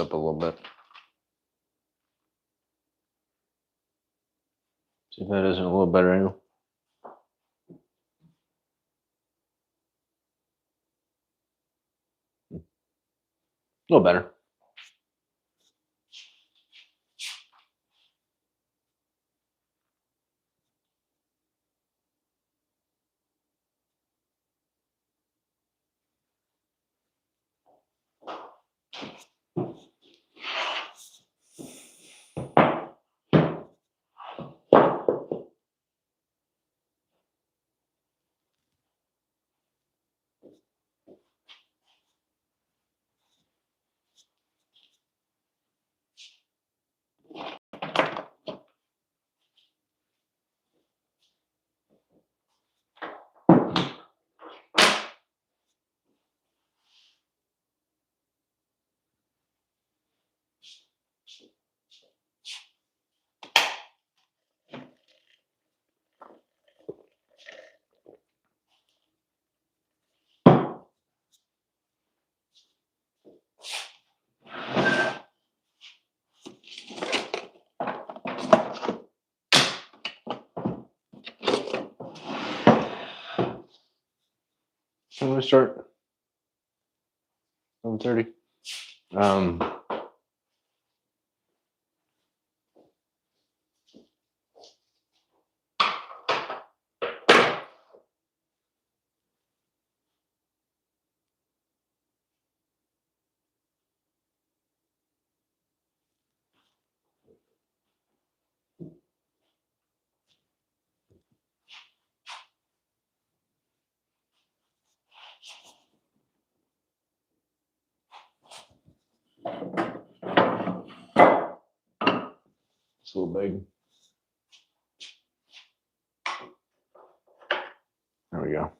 up a little bit. See if that isn't a little better angle. A little better. I'm going to start 7:30. It's a little big. There we go.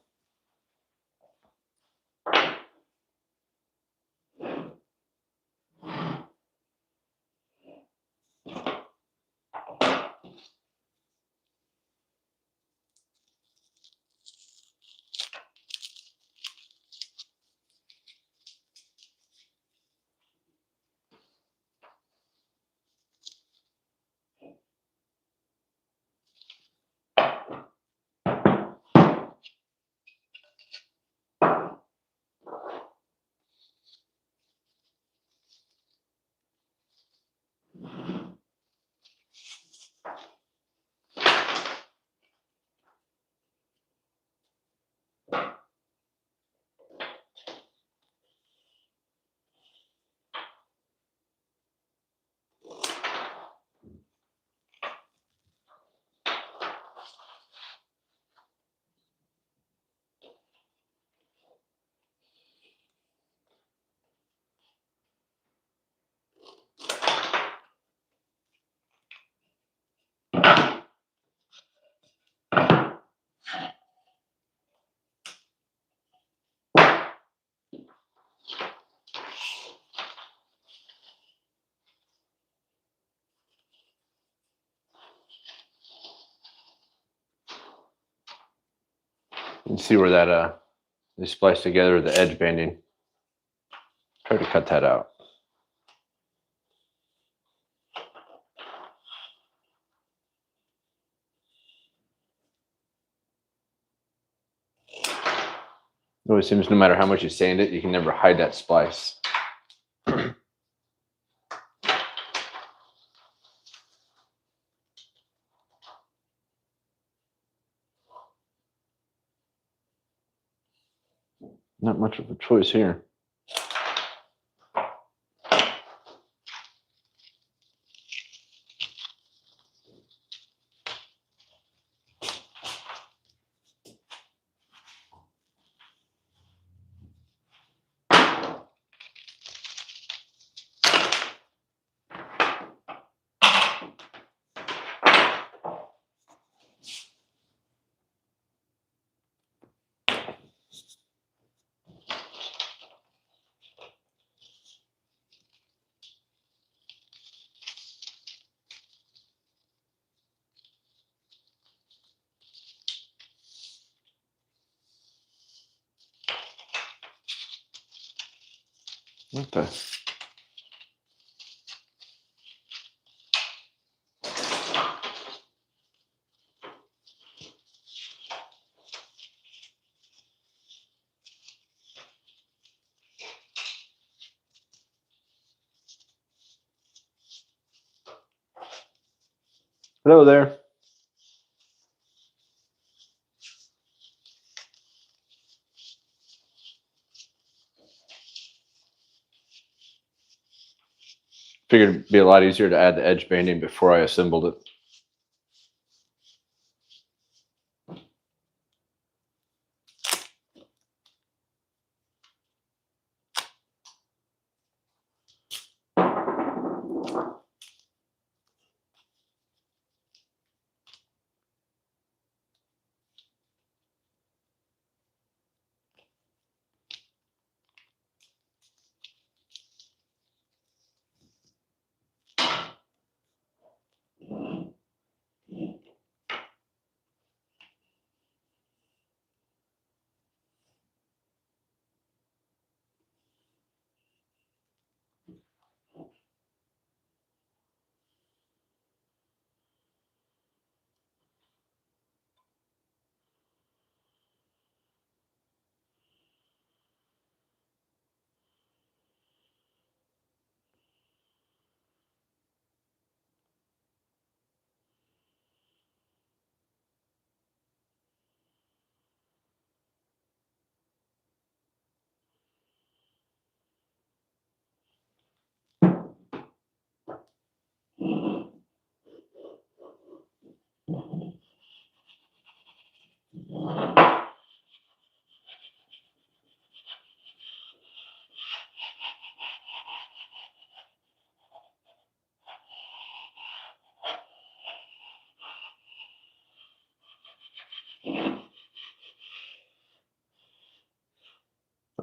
You see where that is spliced together with the edge banding. Try to cut that out. It always seems no matter how much you sand it, you can never hide that splice. Not much of a choice here. What the? Hello there. Figured it'd be a lot easier to add the edge banding before I assembled it.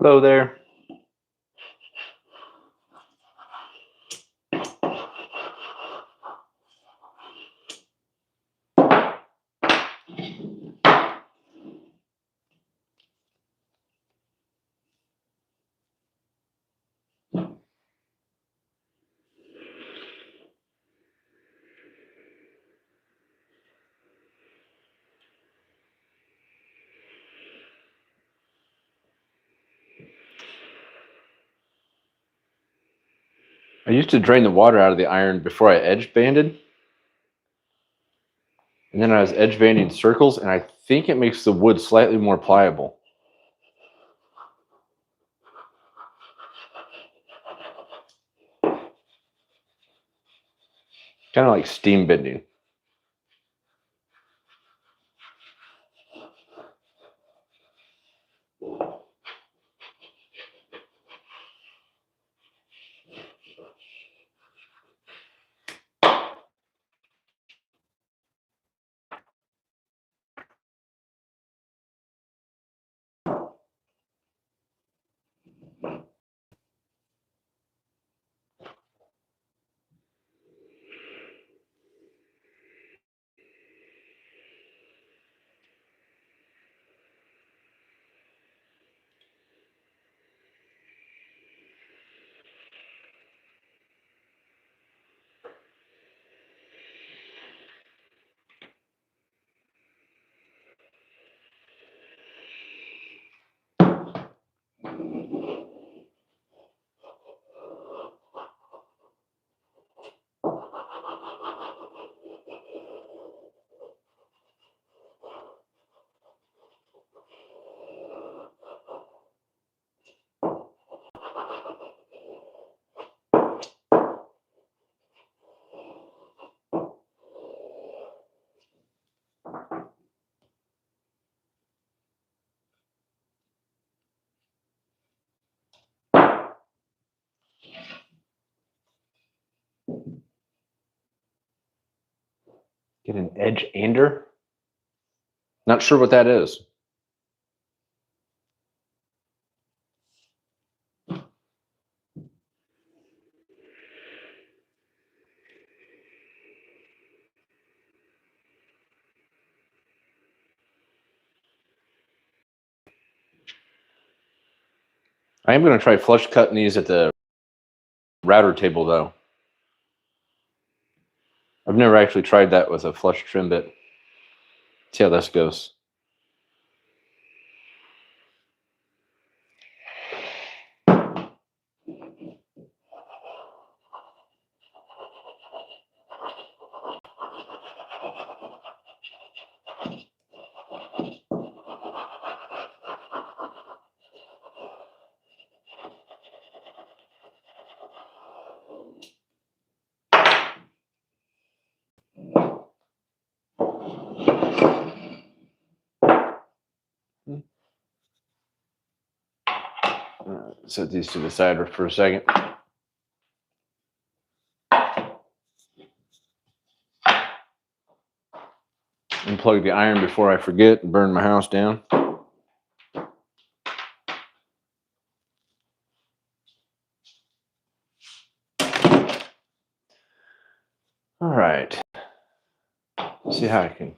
Hello there. I used to drain the water out of the iron before I edge banded. And then I was edge banding circles, and I think it makes the wood slightly more pliable. Kind of like steam bending. Get an edge ander? Not sure what that is. I am going to try flush cutting these at the router table, though. I've never actually tried that with a flush trim bit. See how this goes. Set these to the side for a second. Unplug the iron before I forget and burn my house down. All right. Let's see how I can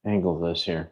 angle this here.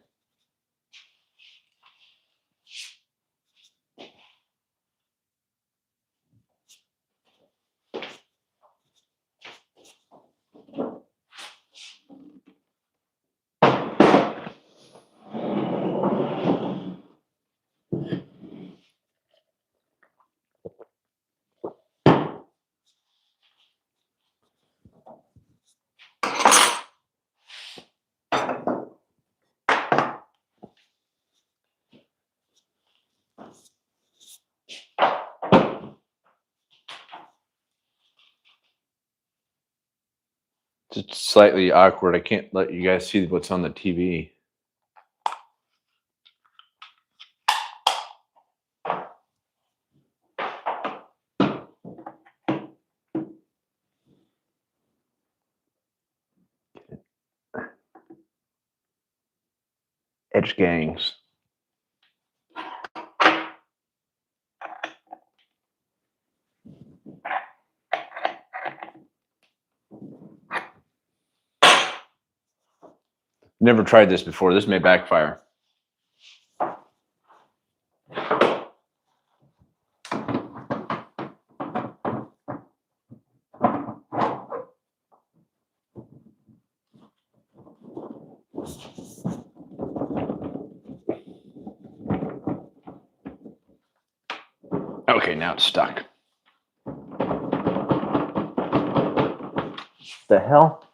It's slightly awkward. I can't let you guys see what's on the TV. Edge gangs. Never tried this before. This may backfire. Okay, now it's stuck. The hell?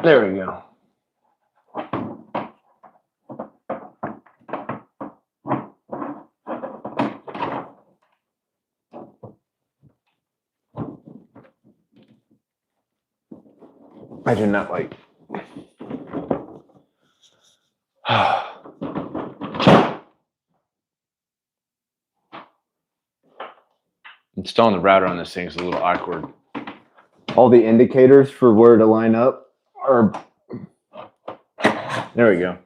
There we go. I do not like. Installing the router on this thing is a little awkward. All the indicators for where to line up are. There we go.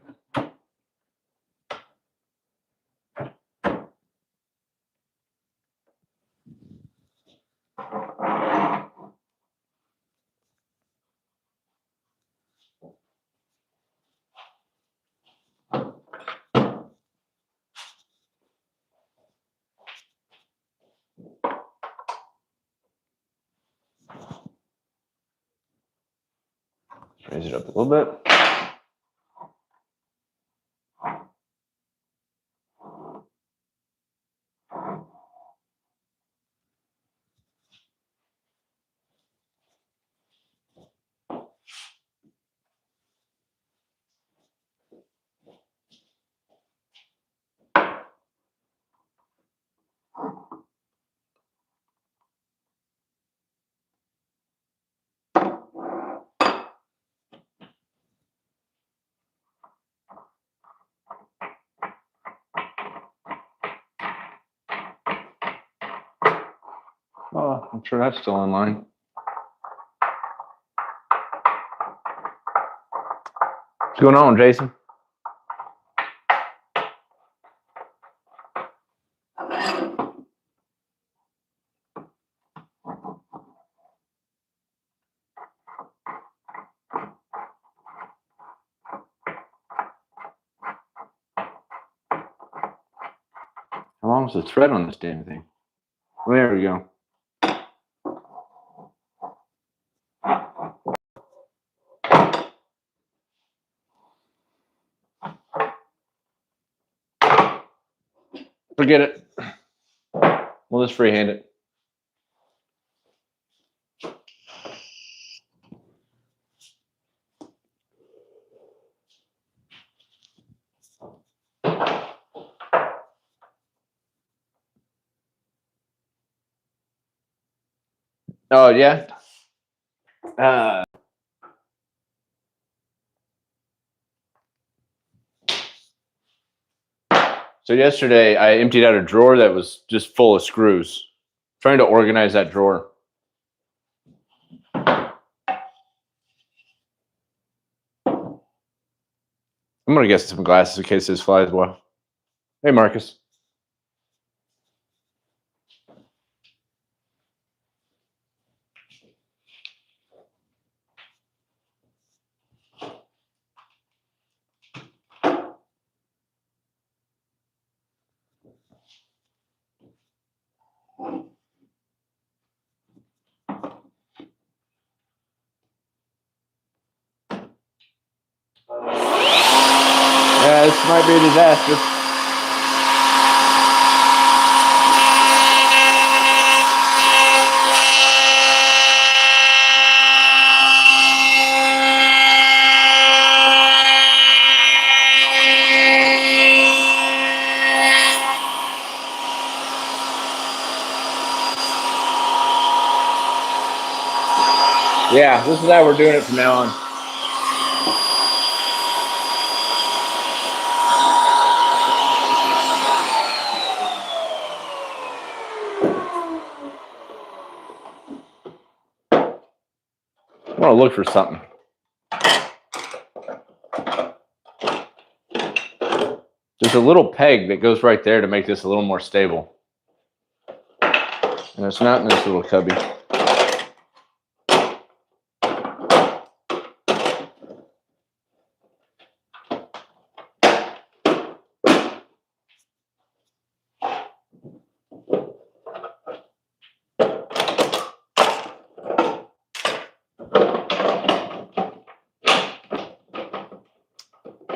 Raise it up a little bit. Oh, I'm sure that's still online. What's going on, Jason? How long is the thread on this damn thing? There we go. Forget it. We'll just freehand it. Oh, yeah? So yesterday I emptied out a drawer that was just full of screws. Trying to organize that drawer. I'm gonna get some glasses in case this flies well. Hey, Marcus. Yeah, this might be a disaster. Yeah, this is how we're doing it from now on. I want to look for something. There's a little peg that goes right there to make this a little more stable. And it's not in this little cubby.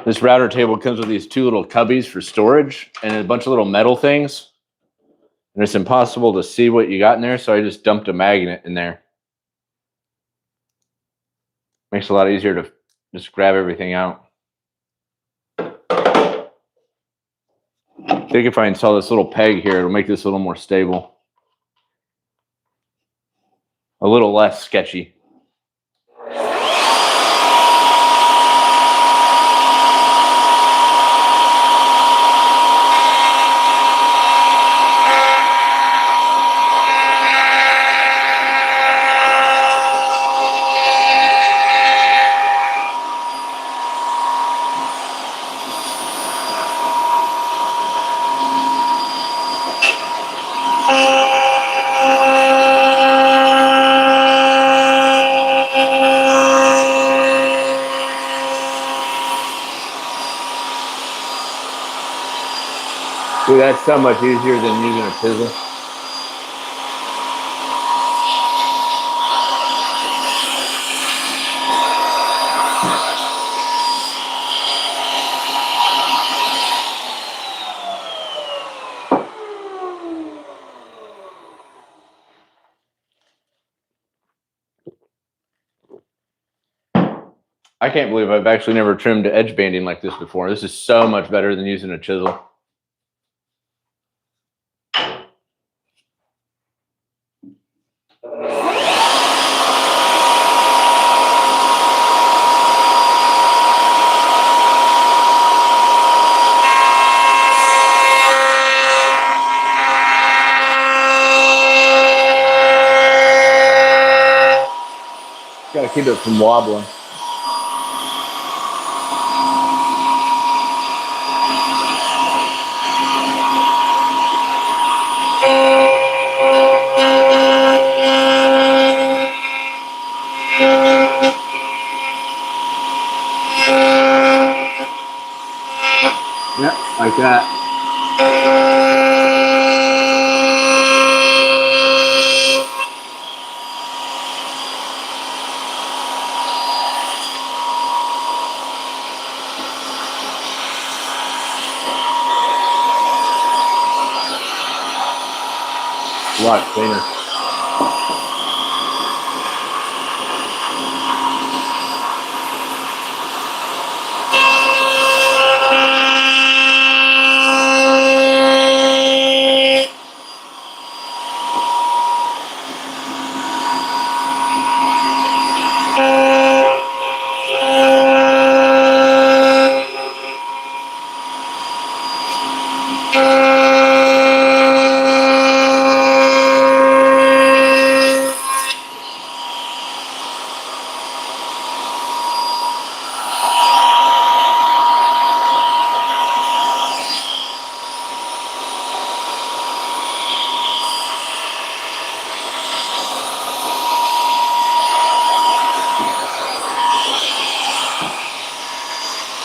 This router table comes with these two little cubbies for storage and a bunch of little metal things. And it's impossible to see what you got in there, so I just dumped a magnet in there. Makes it a lot easier to just grab everything out. I think if I install this little peg here, it'll make this a little more stable. A little less sketchy. Dude, that's so much easier than using a chisel. I can't believe I've actually never trimmed edge banding like this before. This is so much better than using a chisel. Gotta keep it from wobbling. Yep, like that. A lot cleaner.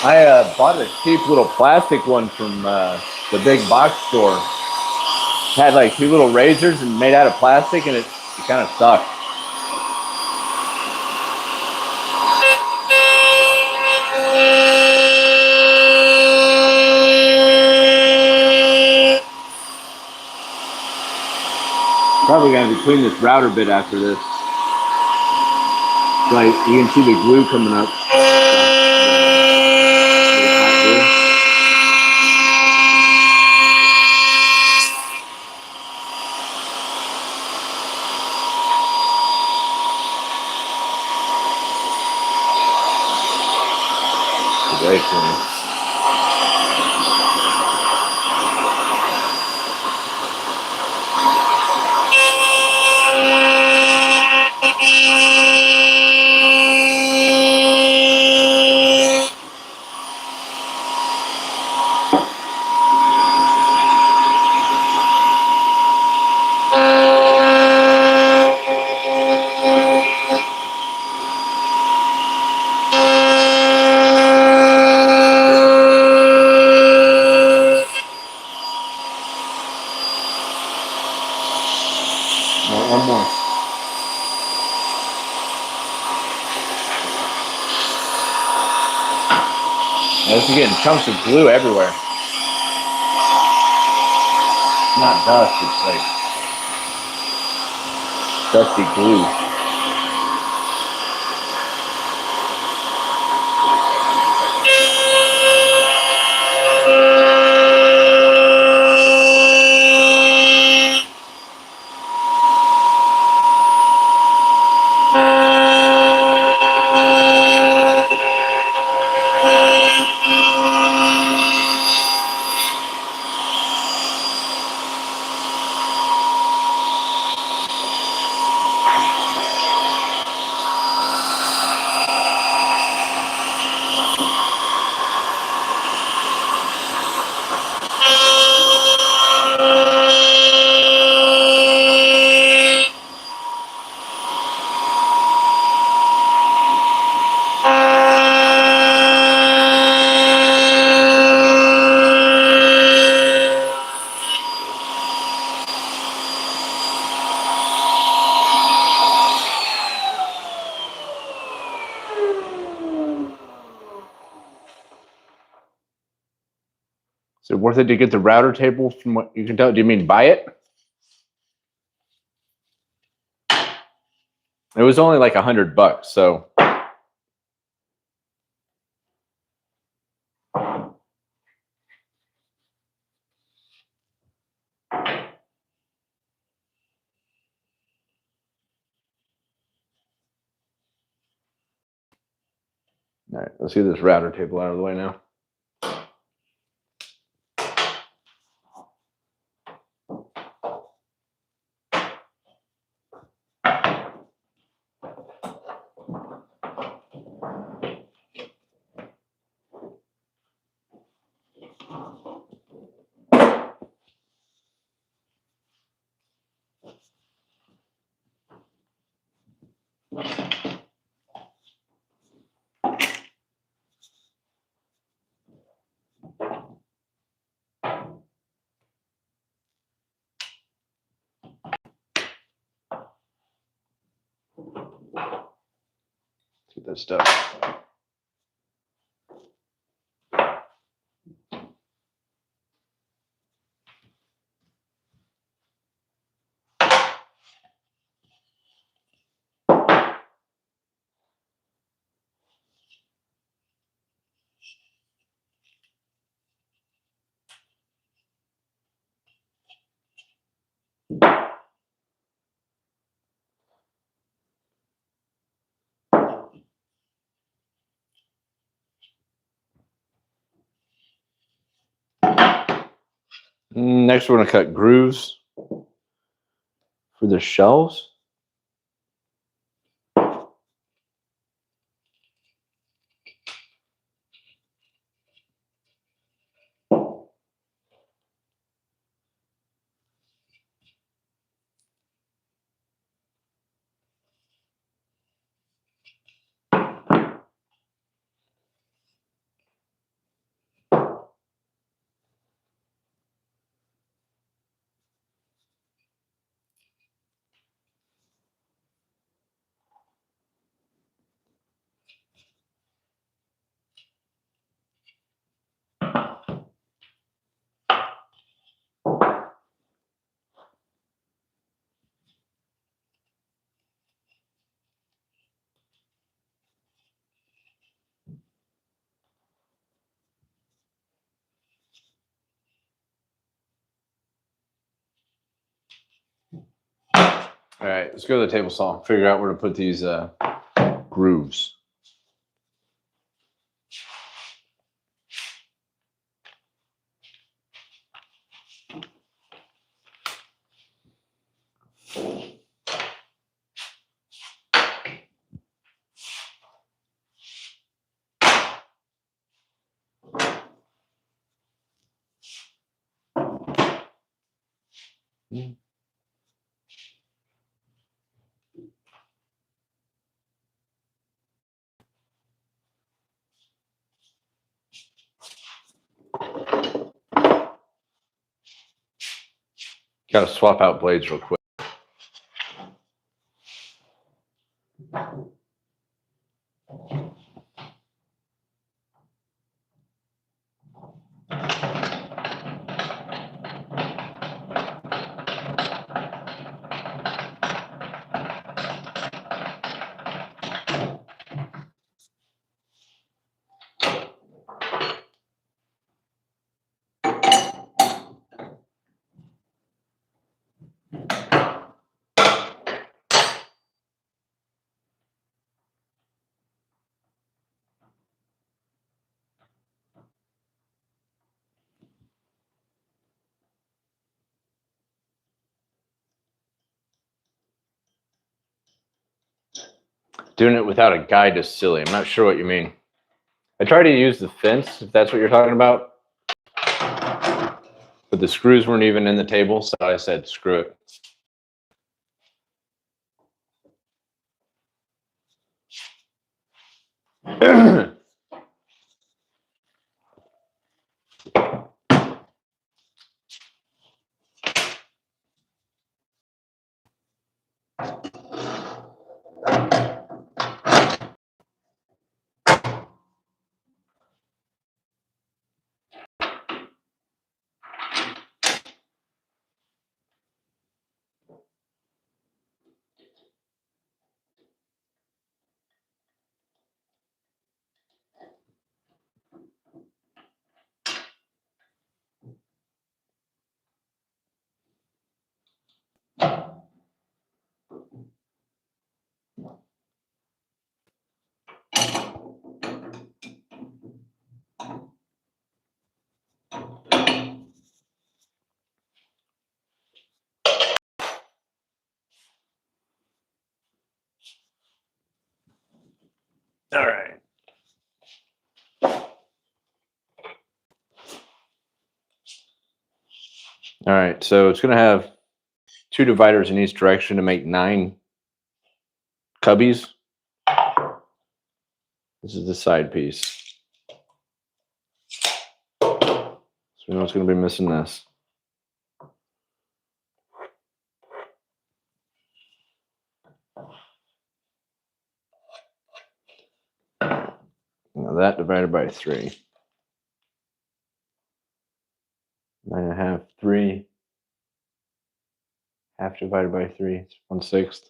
I bought a cheap little plastic one from the big box store. Had like two little razors and made out of plastic, and it kind of sucked. Probably gonna be clean this router bit after this. Like you can see the glue coming up. Very clean. One more. This is getting chunks of glue everywhere. It's not dust, it's like dusty glue. Is it worth it to get the router table from what you can tell? Do you mean buy it? It was only like $100, so. All right, let's get this router table out of the way now. Let's get this stuff. Next, we're going to cut grooves for the shelves. All right, let's go to the table saw. Figure out where to put these grooves. Got to swap out blades real quick. Doing it without a guide is silly. I'm not sure what you mean. I tried to use the fence, if that's what you're talking about. But the screws weren't even in the table, so I said, screw it. All right. All right, so it's going to have 2 dividers in each direction to make 9 cubbies. This is the side piece. So we know it's going to be missing this. Now that divided by 3. 9.5, 3. Half divided by 3, it's 1/6.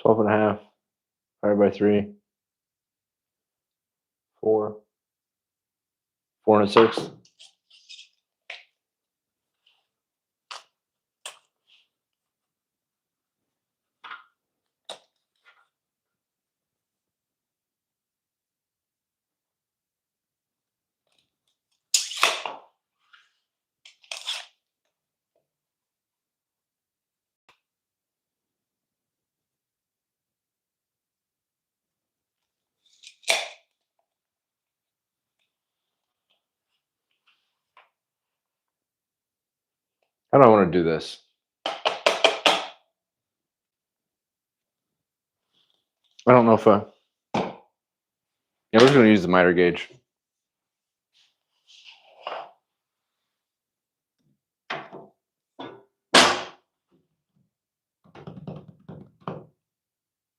Twelve and a half divided by 3. 4. 4 1/6. How do I want to do this? I don't know if we're just going to use the miter gauge.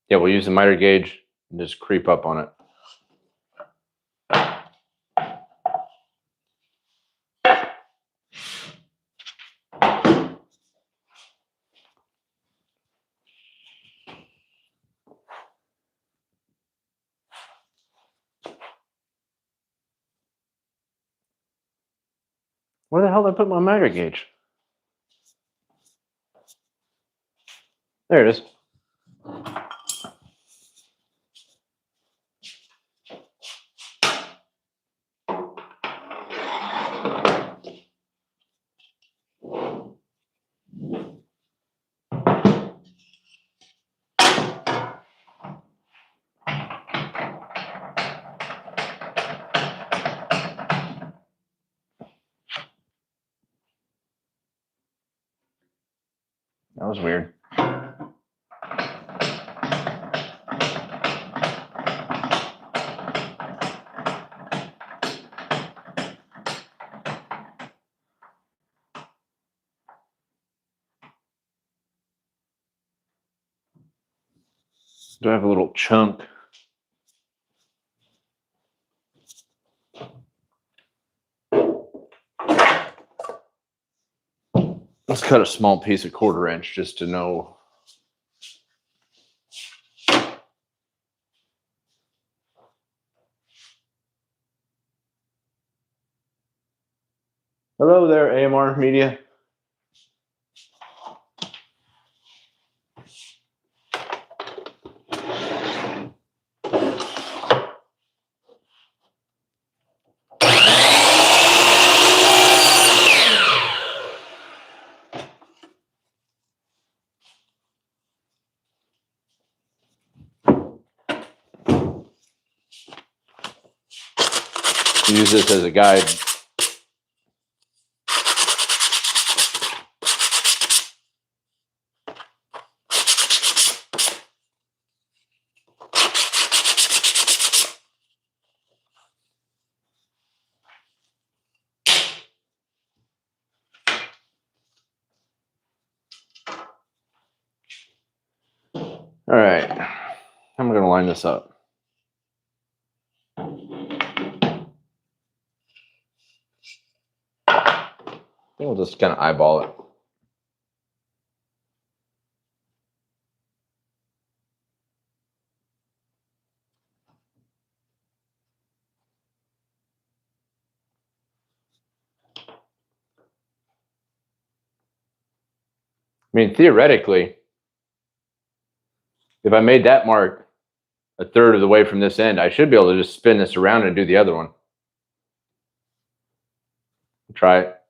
Yeah, we'll use the miter gauge and just creep up on it. Where the hell did I put my miter gauge? There it is. That was weird. Do I have a little chunk? Let's cut a small piece of 1/4 inch just to know. Hello there, AMR Media. Use this as a guide. All right, how am I going to line this up? I think we'll just kind of eyeball it. I mean, theoretically, if I made that mark 1/3 of the way from this end, I should be able to just spin this around and do the other one. Try it.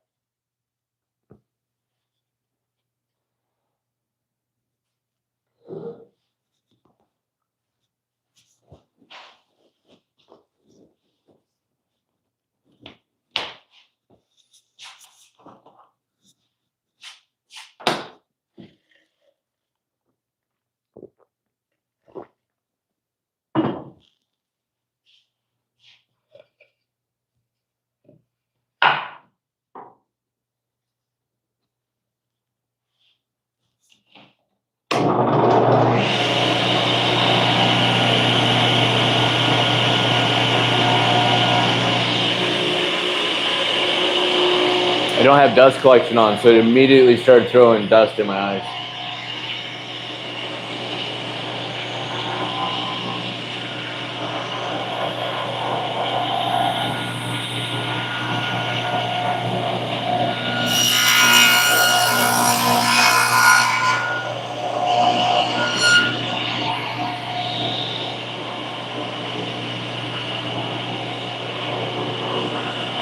I don't have dust collection on, so it immediately started throwing dust in my eyes.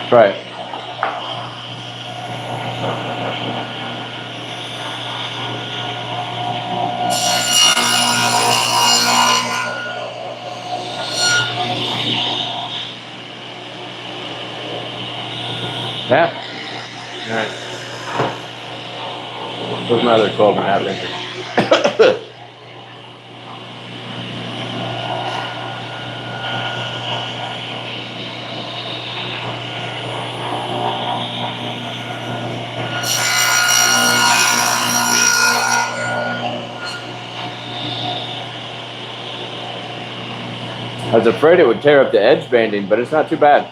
Try it. Yeah. All right. Where's my other 12.5 inches? I was afraid it would tear up the edge banding, but it's not too bad.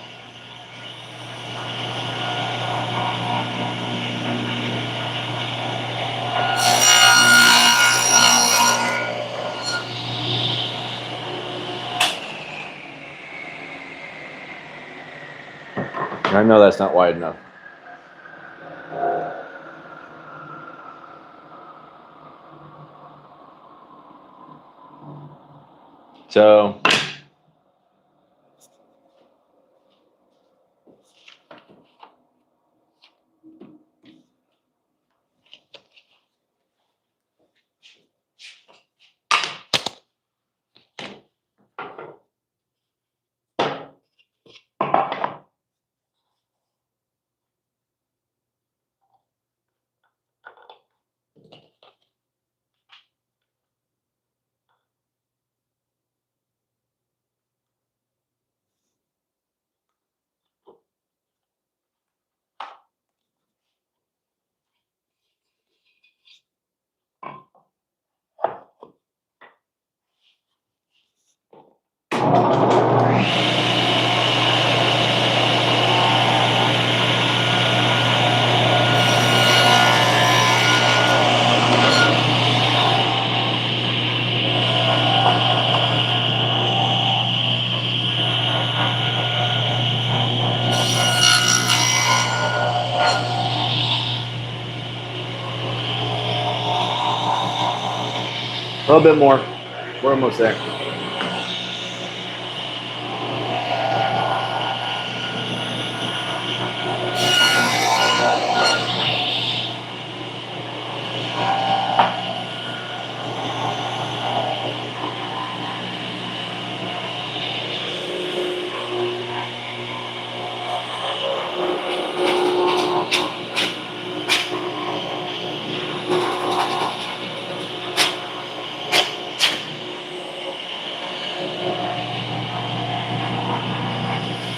I know that's not wide enough. So a little bit more. We're almost there.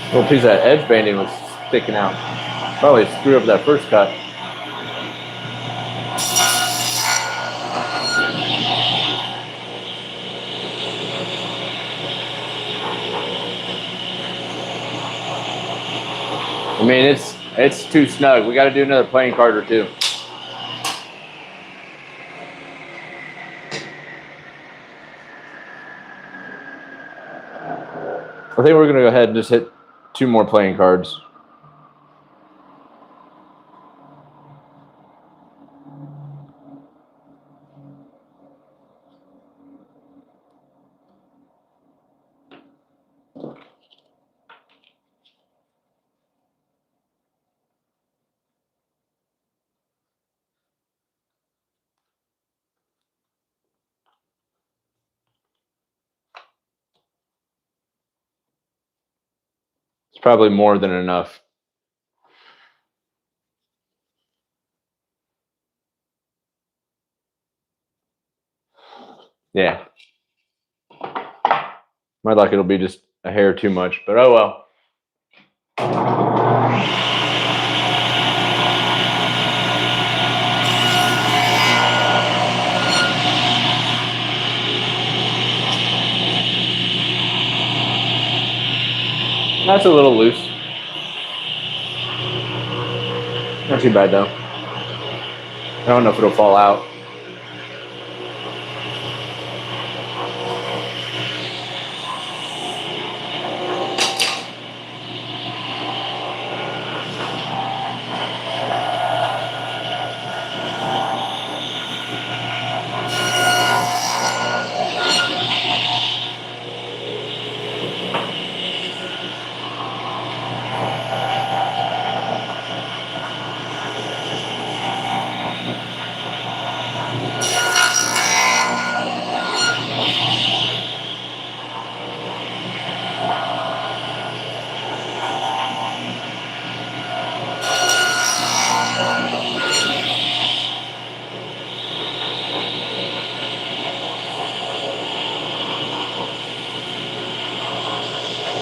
A little piece of that edge banding was sticking out. Probably screwed up that first cut. I mean, it's too snug. We got to do another playing card or two. I think we're going to go ahead and just hit 2 more playing cards. It's probably more than enough. Yeah. My luck, it'll be just a hair too much, but oh well. That's a little loose. Not too bad though. I don't know if it'll fall out.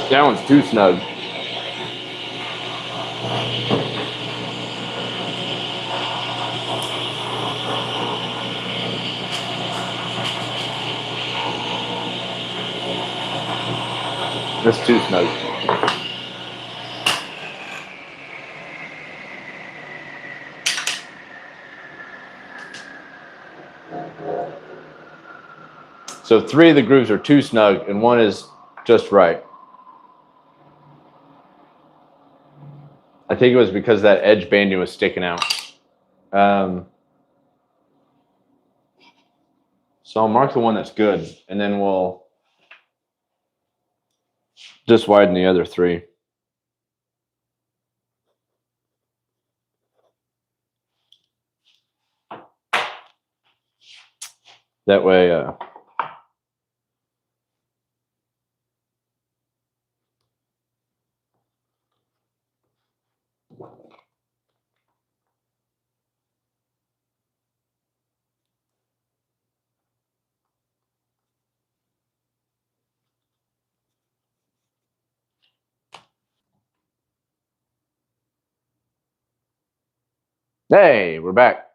That one's too snug. That's too snug. So 3 of the grooves are too snug and 1 is just right. I think it was because that edge banding was sticking out. So I'll mark the one that's good, and then we'll just widen the other 3. That way, hey, we're back.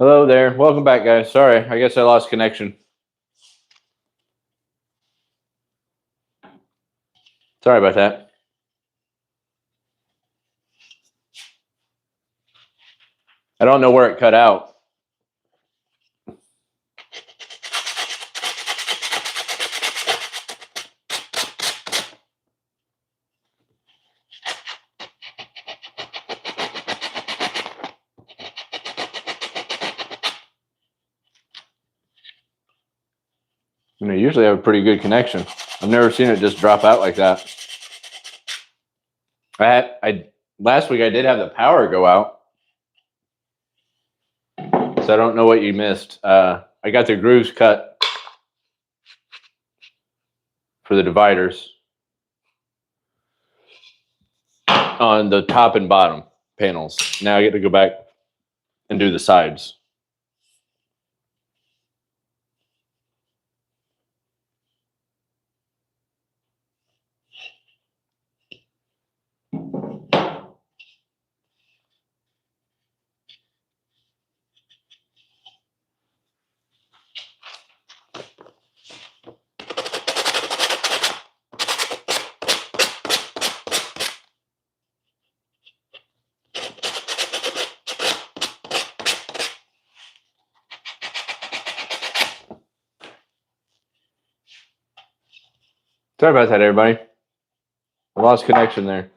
Hello there. Welcome back, guys. Sorry, I guess I lost connection. Sorry about that. I don't know where it cut out. Usually I have a pretty good connection. I've never seen it just drop out like that. Last week I did have the power go out, so I don't know what you missed. I got the grooves cut for the dividers on the top and bottom panels. Now I get to go back and do the sides. Sorry about that, everybody. I lost connection there.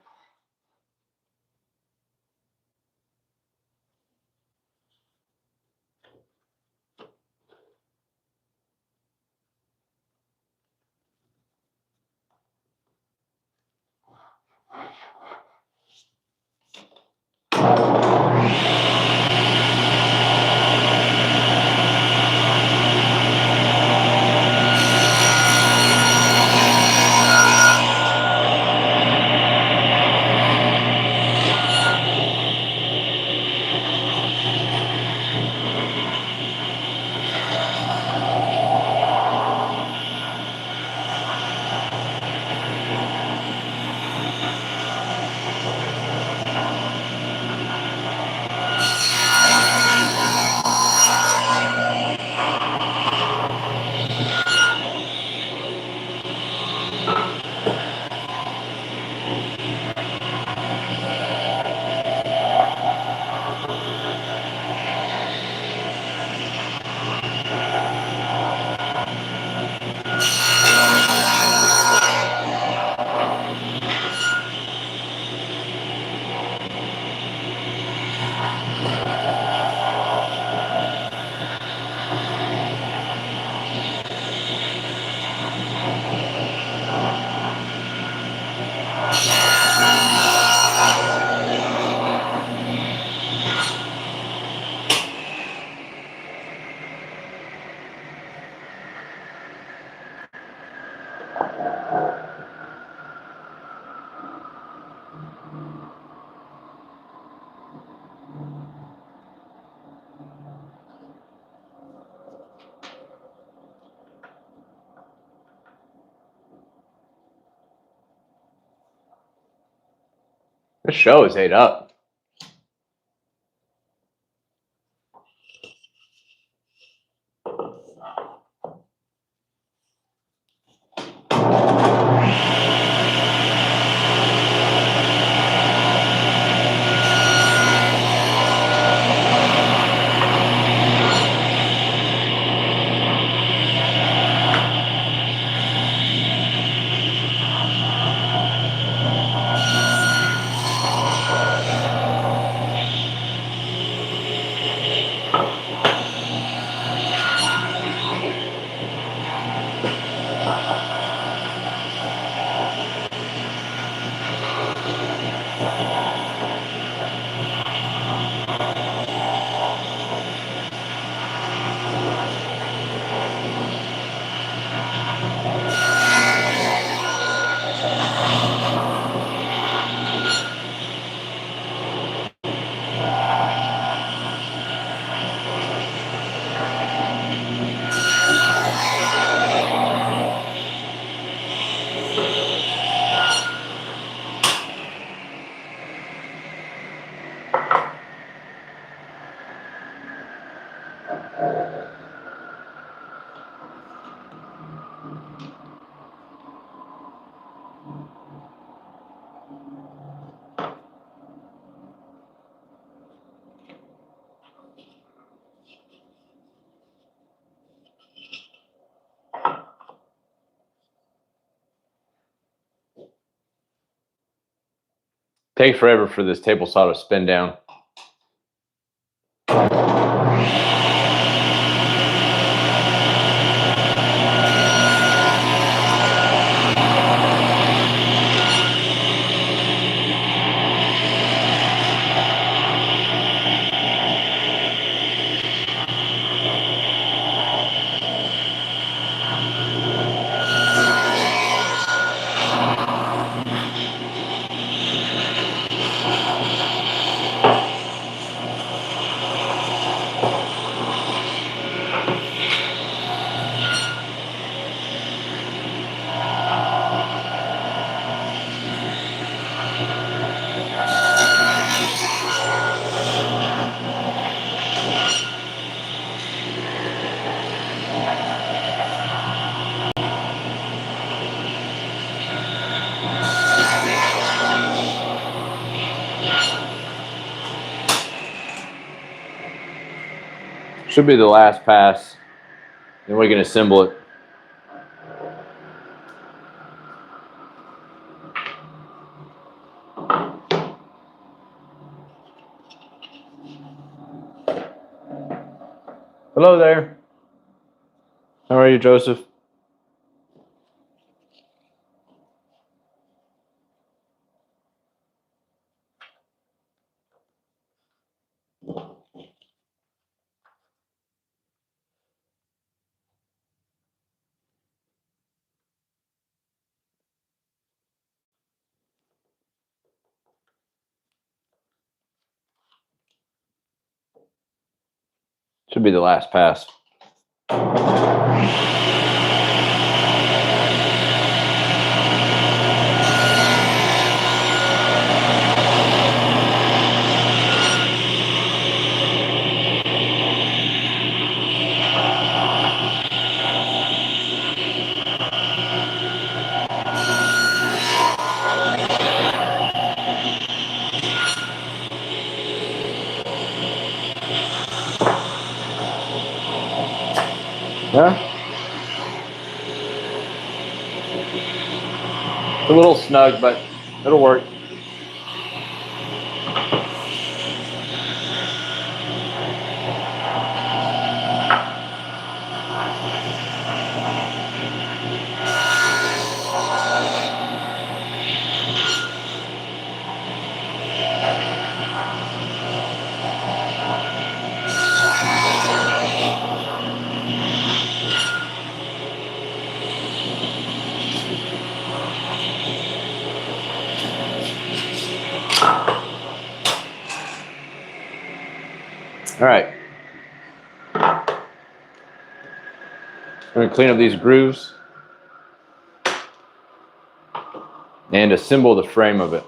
The show is ate up. Takes forever for this table saw to spin down. Should be the last pass. Then we can assemble it. Hello there. How are you, Joseph? Should be the last pass. Yeah? It's a little snug, but it'll work. All right. I'm going to clean up these grooves and assemble the frame of it.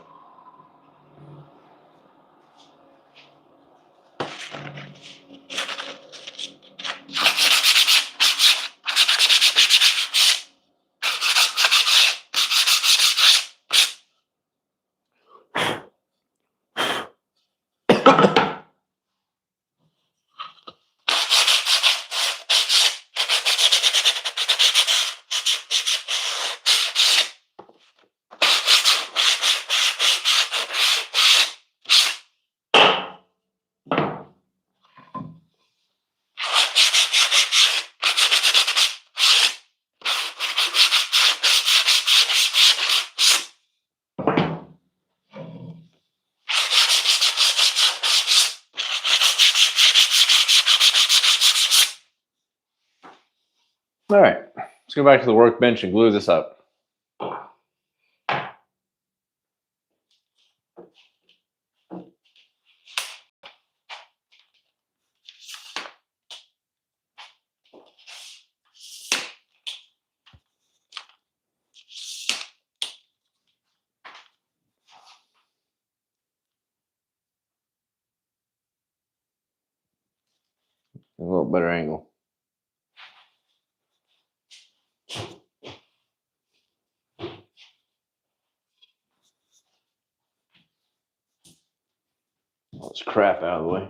All right, let's go back to the workbench and glue this up. A little better angle. All this crap out of the way.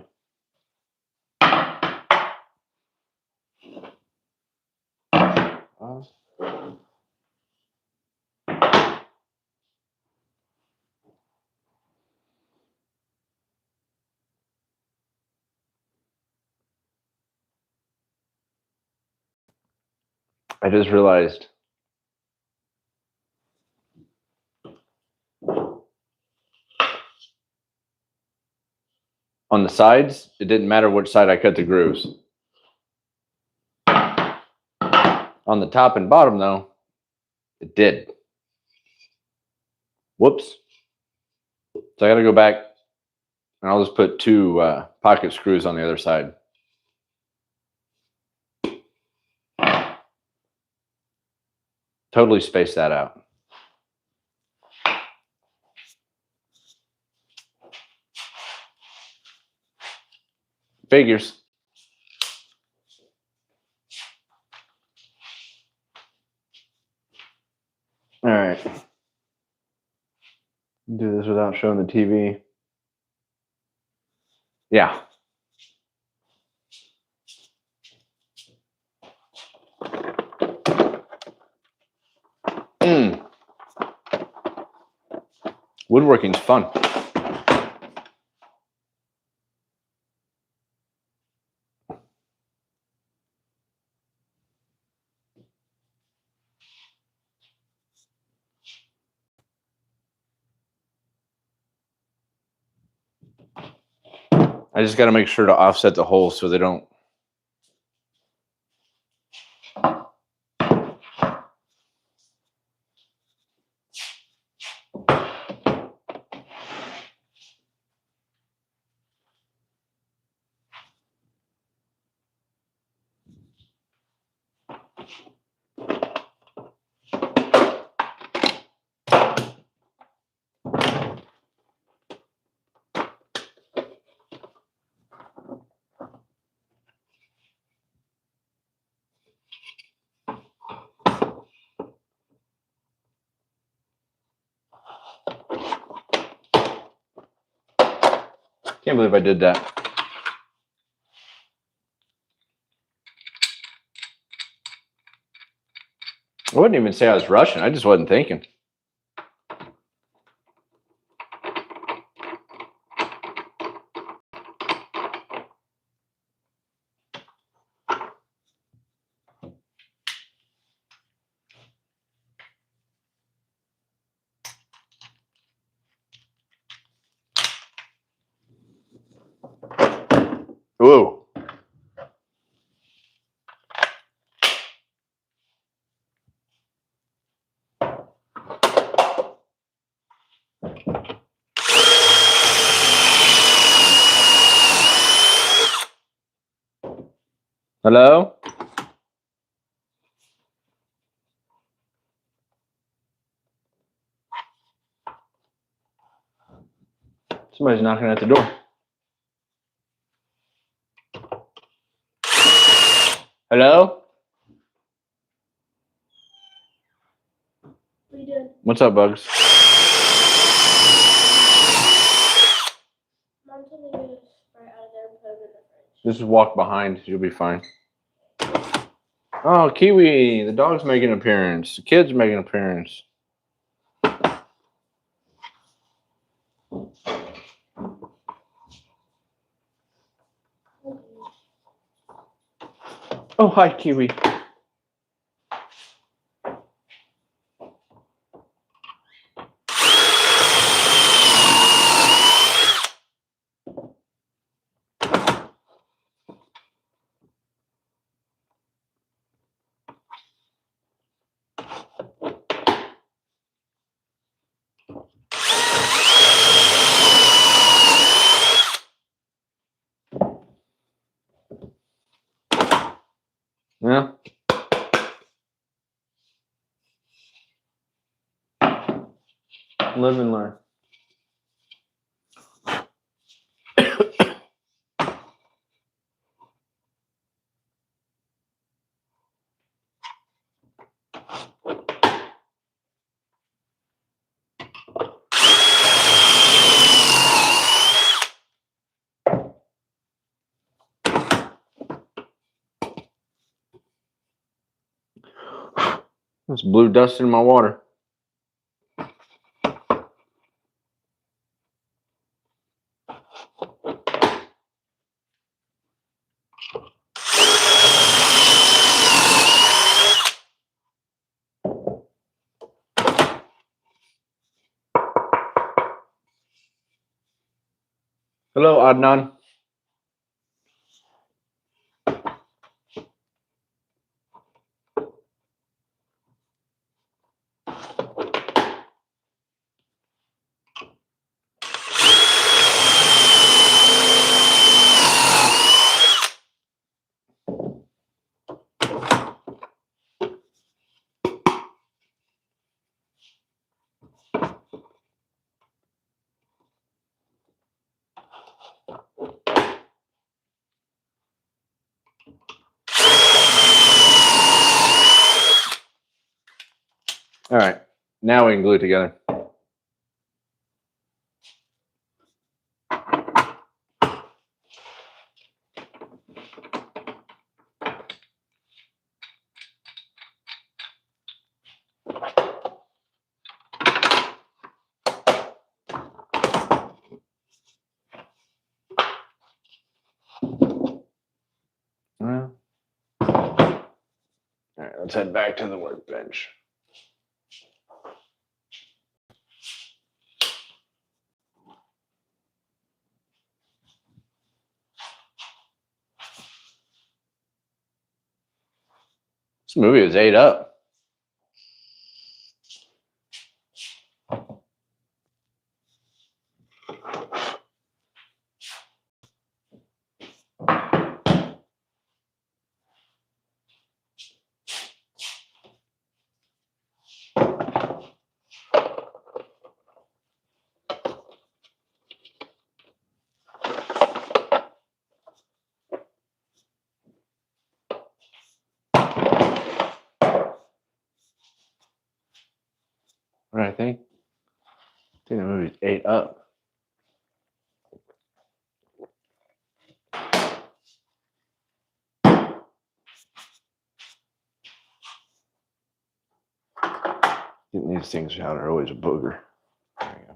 I just realized on the sides, it didn't matter which side I cut the grooves. On the top and bottom, though, it did. Whoops. So I got to go back, and I'll just put 2 pocket screws on the other side. Totally space that out. Figures. All right. Do this without showing the TV. Yeah. Woodworking's fun. I just got to make sure to offset the holes so they don't. Can't believe I did that. I wouldn't even say I was rushing. I just wasn't thinking. Whoa. Hello? Somebody's knocking at the door. Hello? What are you doing? What's up, Bugs? Mom told me to get a Sprite out of there and put it in the fridge. Just walk behind. You'll be fine. Oh, Kiwi. The dog's making an appearance. The kid's making an appearance. Oh, hi, Kiwi. Yeah. Live and learn. There's blue dust in my water. Hello, Adnan. All right, now we can glue it together. Well, all right, let's head back to the workbench. This movie was 8 up. What do I think? I think the movie's 8 up. Getting these things out are always a booger. There you go.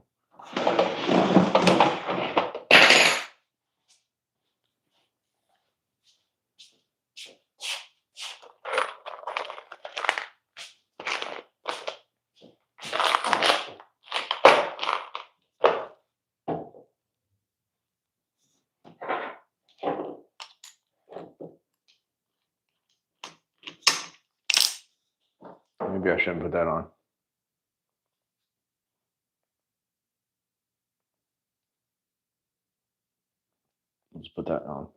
Maybe I shouldn't put that on. Let's put that on.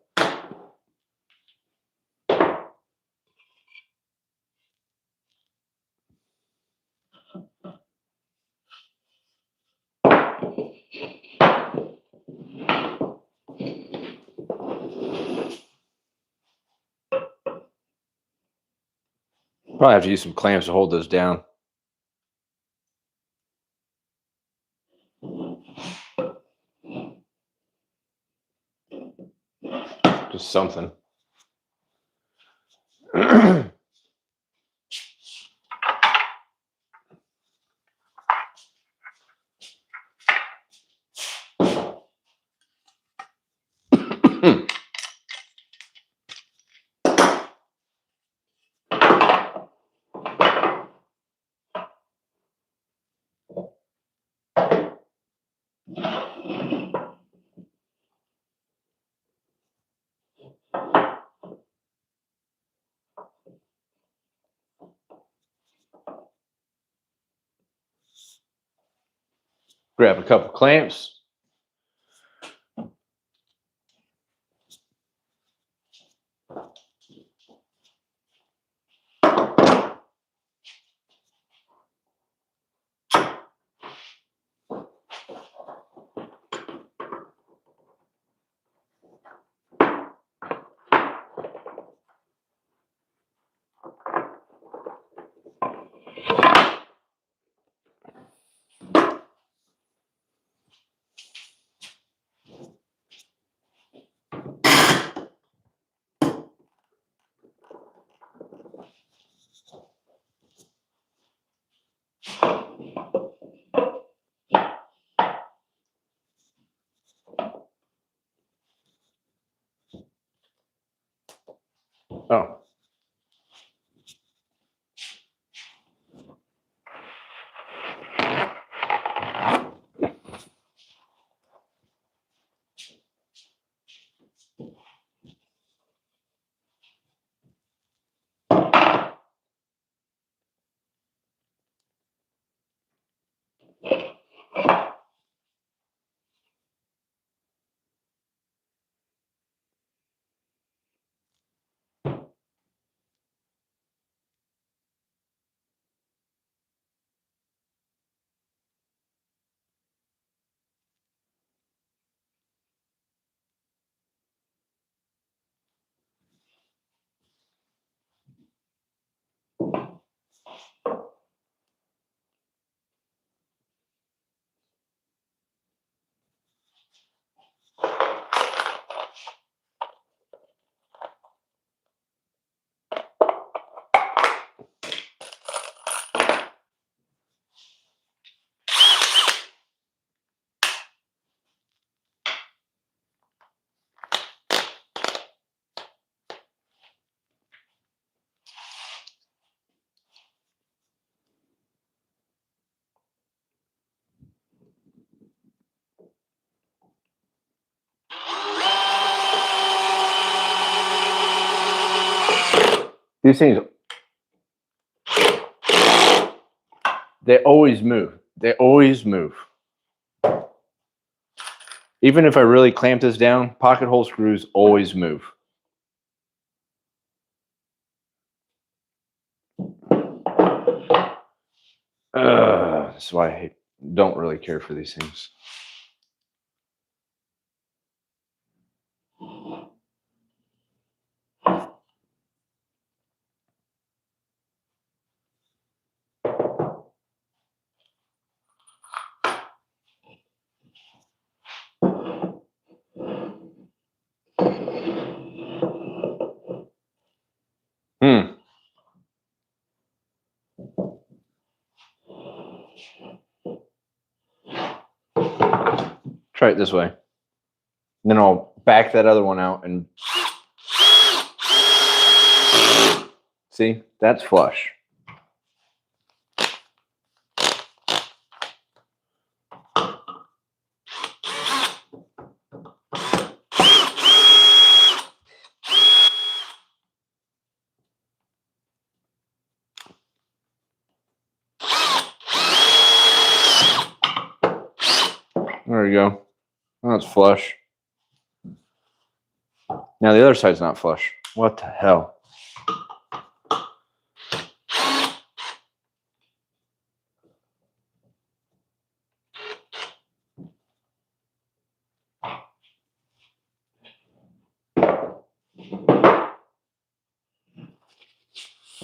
Probably have to use some clamps to hold those down. Just something. Grab a couple clamps. Oh. These things, they always move. They always move. Even if I really clamp this down, pocket hole screws always move. That's why I don't really care for these things. Try it this way. Then I'll back that other one out and see, that's flush. There we go. That's flush. Now the other side's not flush. What the hell?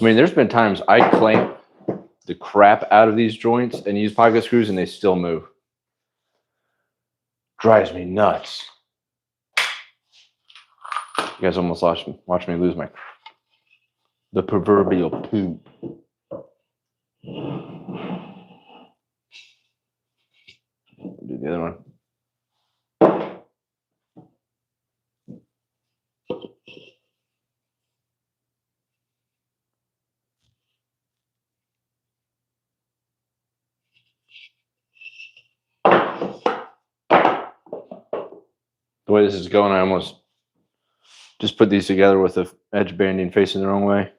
I mean, there's been times I clamp the crap out of these joints and use pocket screws and they still move. Drives me nuts. You guys almost watch me lose the proverbial poop. Do the other one. The way this is going, I almost just put these together with the edge banding facing the wrong way.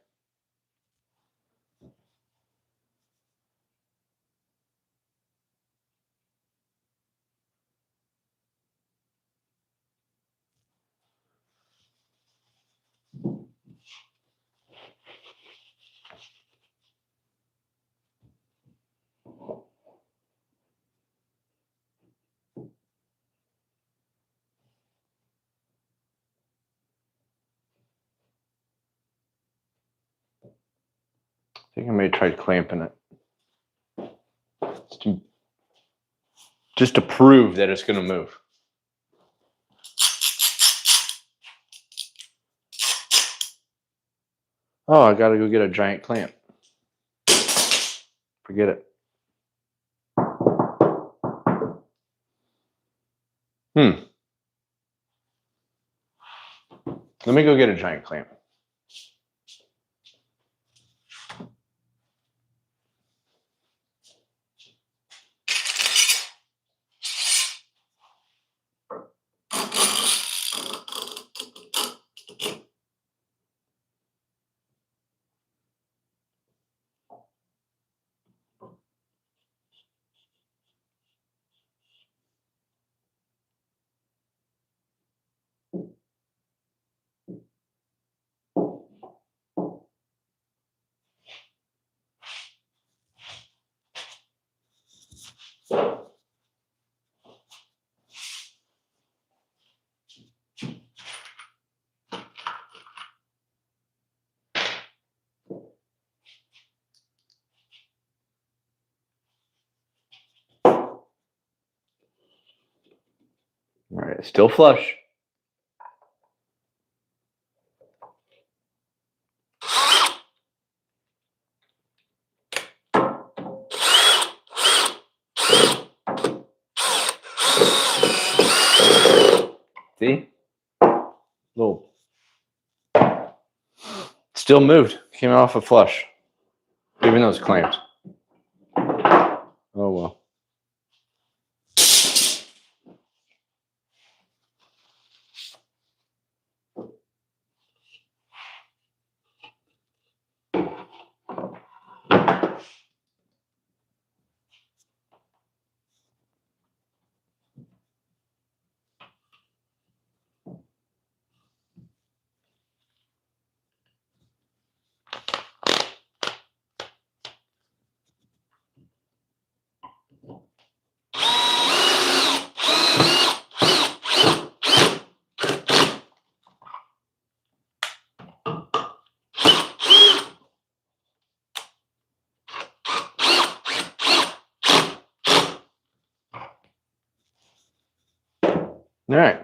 I think I may try clamping it. Just to prove that it's going to move. Oh, I got to go get a giant clamp. Forget it. Let me go get a giant clamp. All right, still flush. See? Little. Still moved. Came off a flush. Even though it's clamped. Oh well. All right.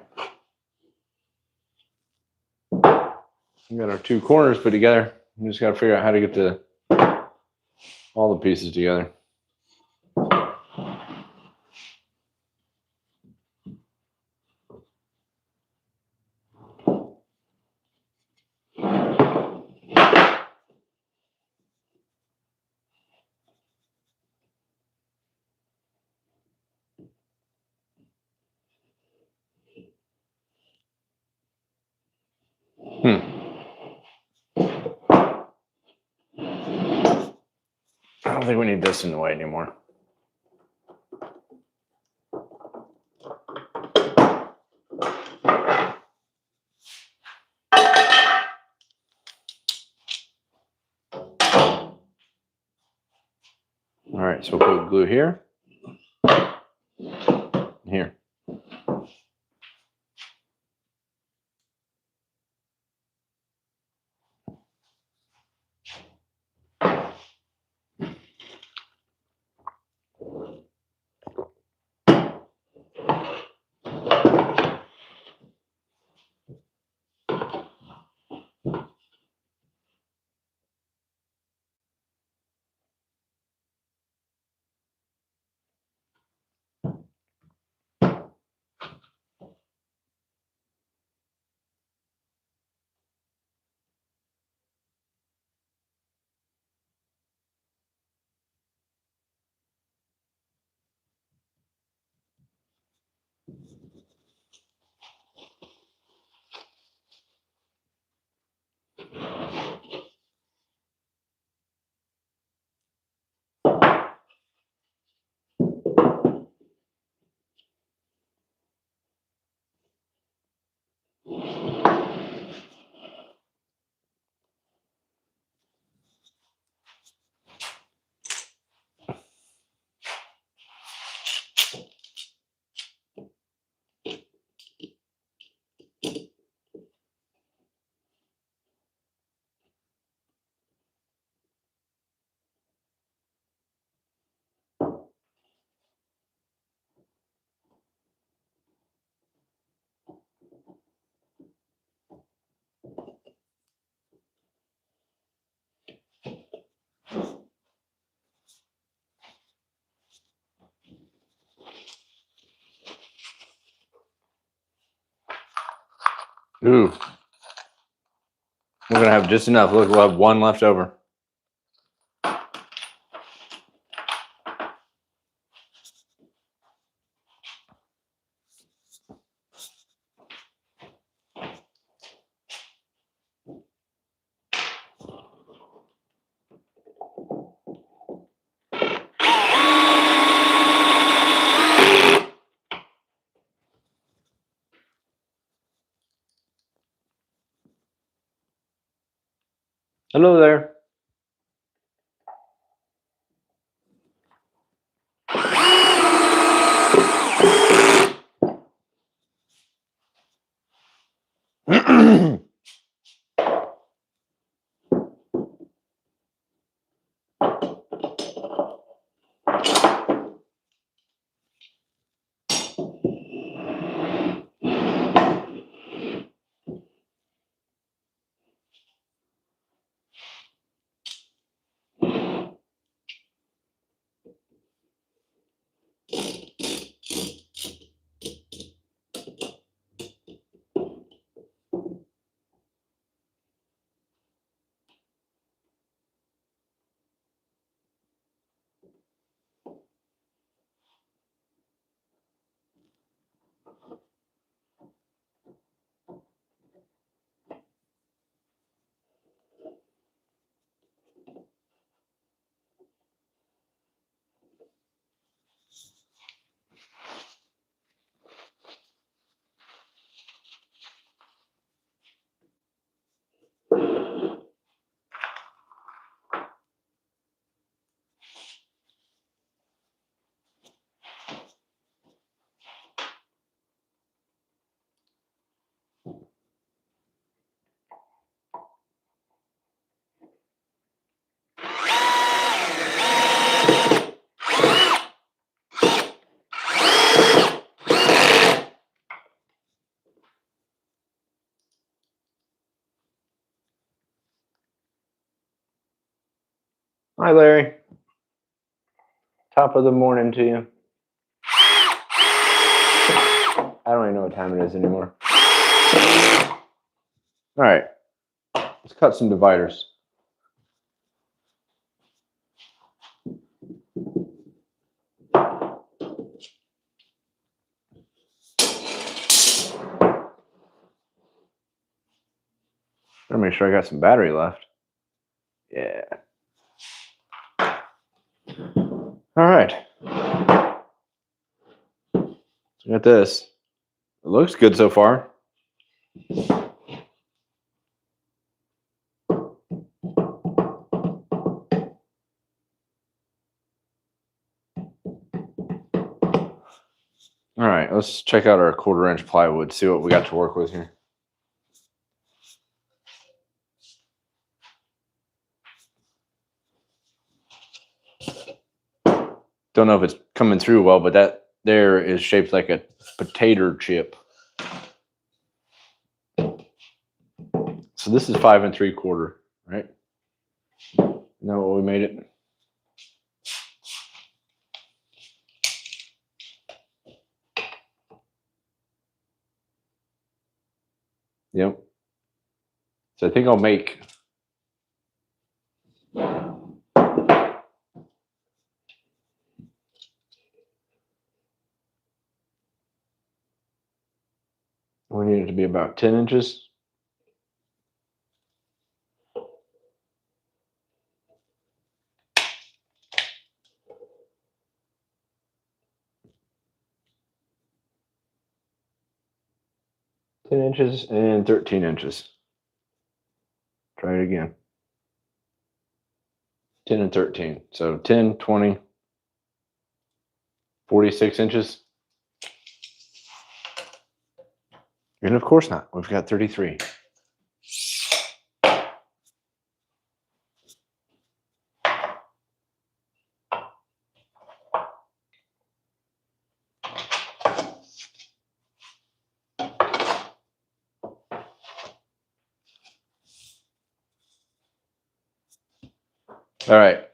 We got our two corners put together. We just got to figure out how to get all the pieces together. I don't think we need this in the way anymore. All right, so we'll put glue here, here. Ooh. We're going to have just enough. Look, we'll have one left over. Hello there. Hi, Larry. Top of the morning to you. I don't even know what time it is anymore. All right, let's cut some dividers. Let me make sure I got some battery left. Yeah. All right. So got this. It looks good so far. All right, let's check out our 1/4-inch plywood, see what we got to work with here. Don't know if it's coming through well, but that there is shaped like a potato chip. So this is 5 3/4, right? Isn't that what we made it? Yep. So I think I'll make we need it to be about 10 inches. Inches and 13 inches. Try it again. 10 and 13. So 10, 20, 46 inches. And of course not. We've got 33. All right.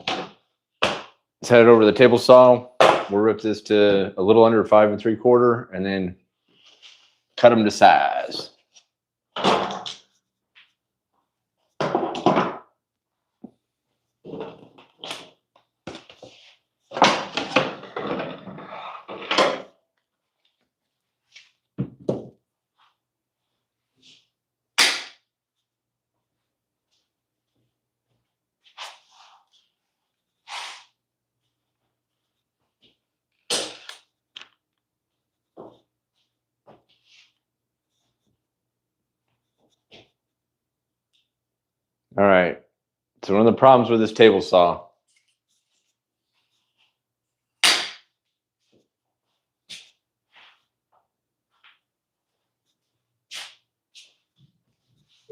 Let's head it over to the table saw. We'll rip this to a little under 5 3/4 and then cut them to size. All right. So one of the problems with this table saw get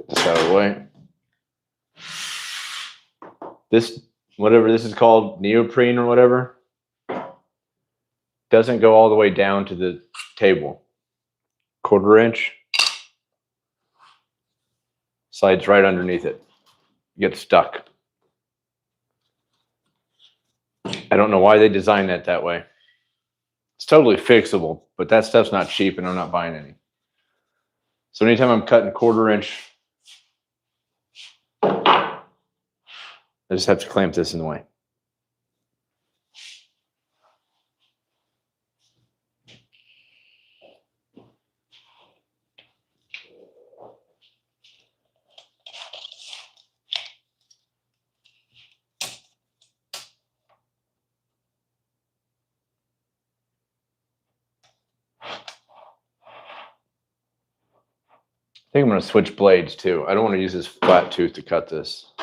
this out of the way. This, whatever this is called, neoprene or whatever, doesn't go all the way down to the table. 1/4 inch slides right underneath it. You get stuck. I don't know why they designed that way. It's totally fixable, but that stuff's not cheap and I'm not buying any. So anytime I'm cutting 1/4 inch, I just have to clamp this in the way. I think I'm going to switch blades too. I don't want to use this flat tooth to cut this.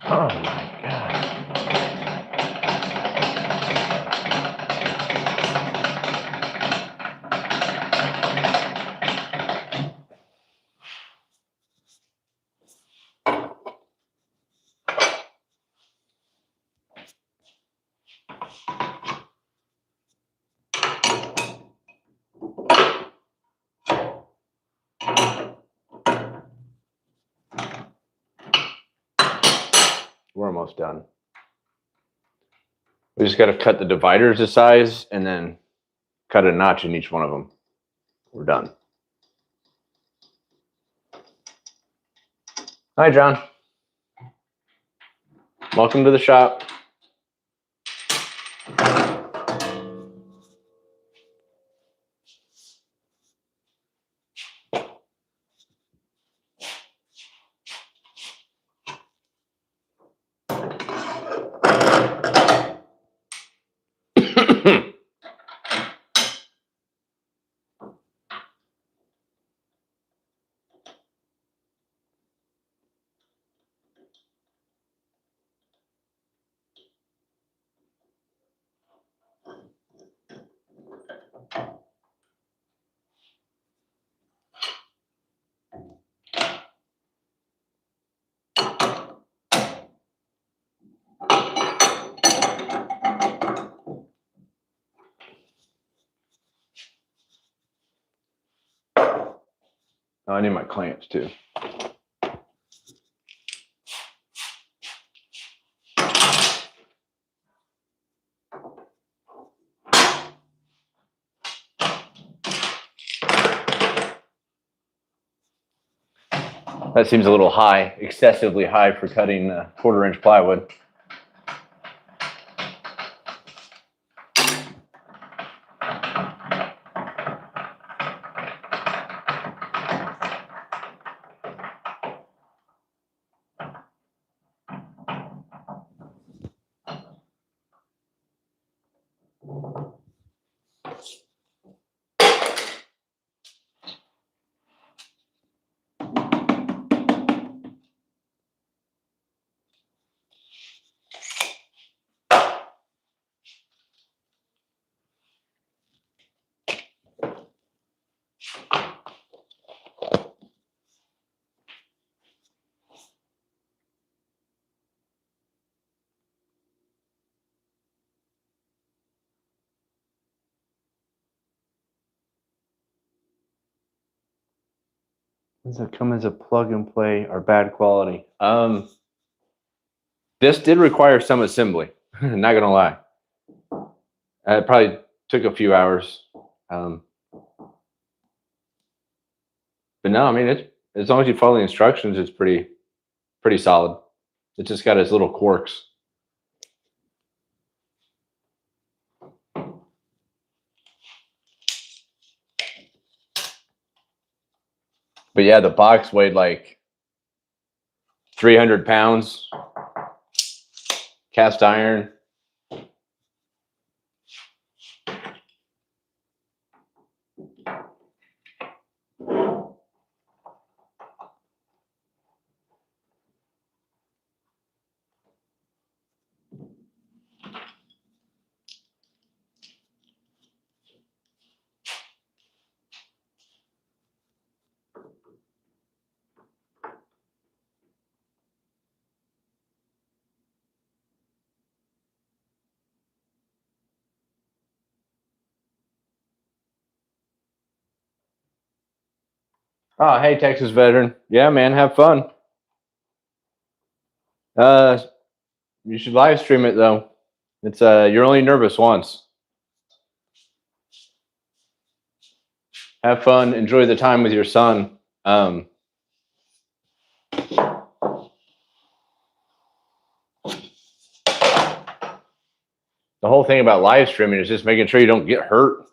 Oh my God. We're almost done. We just got to cut the dividers to size and then cut a notch in each one of them. We're done. Hi, John. Welcome to the shop. Oh, I need my clamps too. That seems a little high, excessively high for cutting 1/4-inch plywood. Does it come as a plug and play or bad quality? This did require some assembly. Not gonna lie, it probably took a few hours. But no, I mean, it's as long as you follow the instructions, it's pretty solid. It just got its little quirks. But yeah, the box weighed like 300 pounds, cast iron. Oh, hey, Texas veteran. Yeah, man, have fun. You should live stream it though. It's you're only nervous once. Have fun, enjoy the time with your son. The whole thing about live streaming is just making sure you don't get hurt.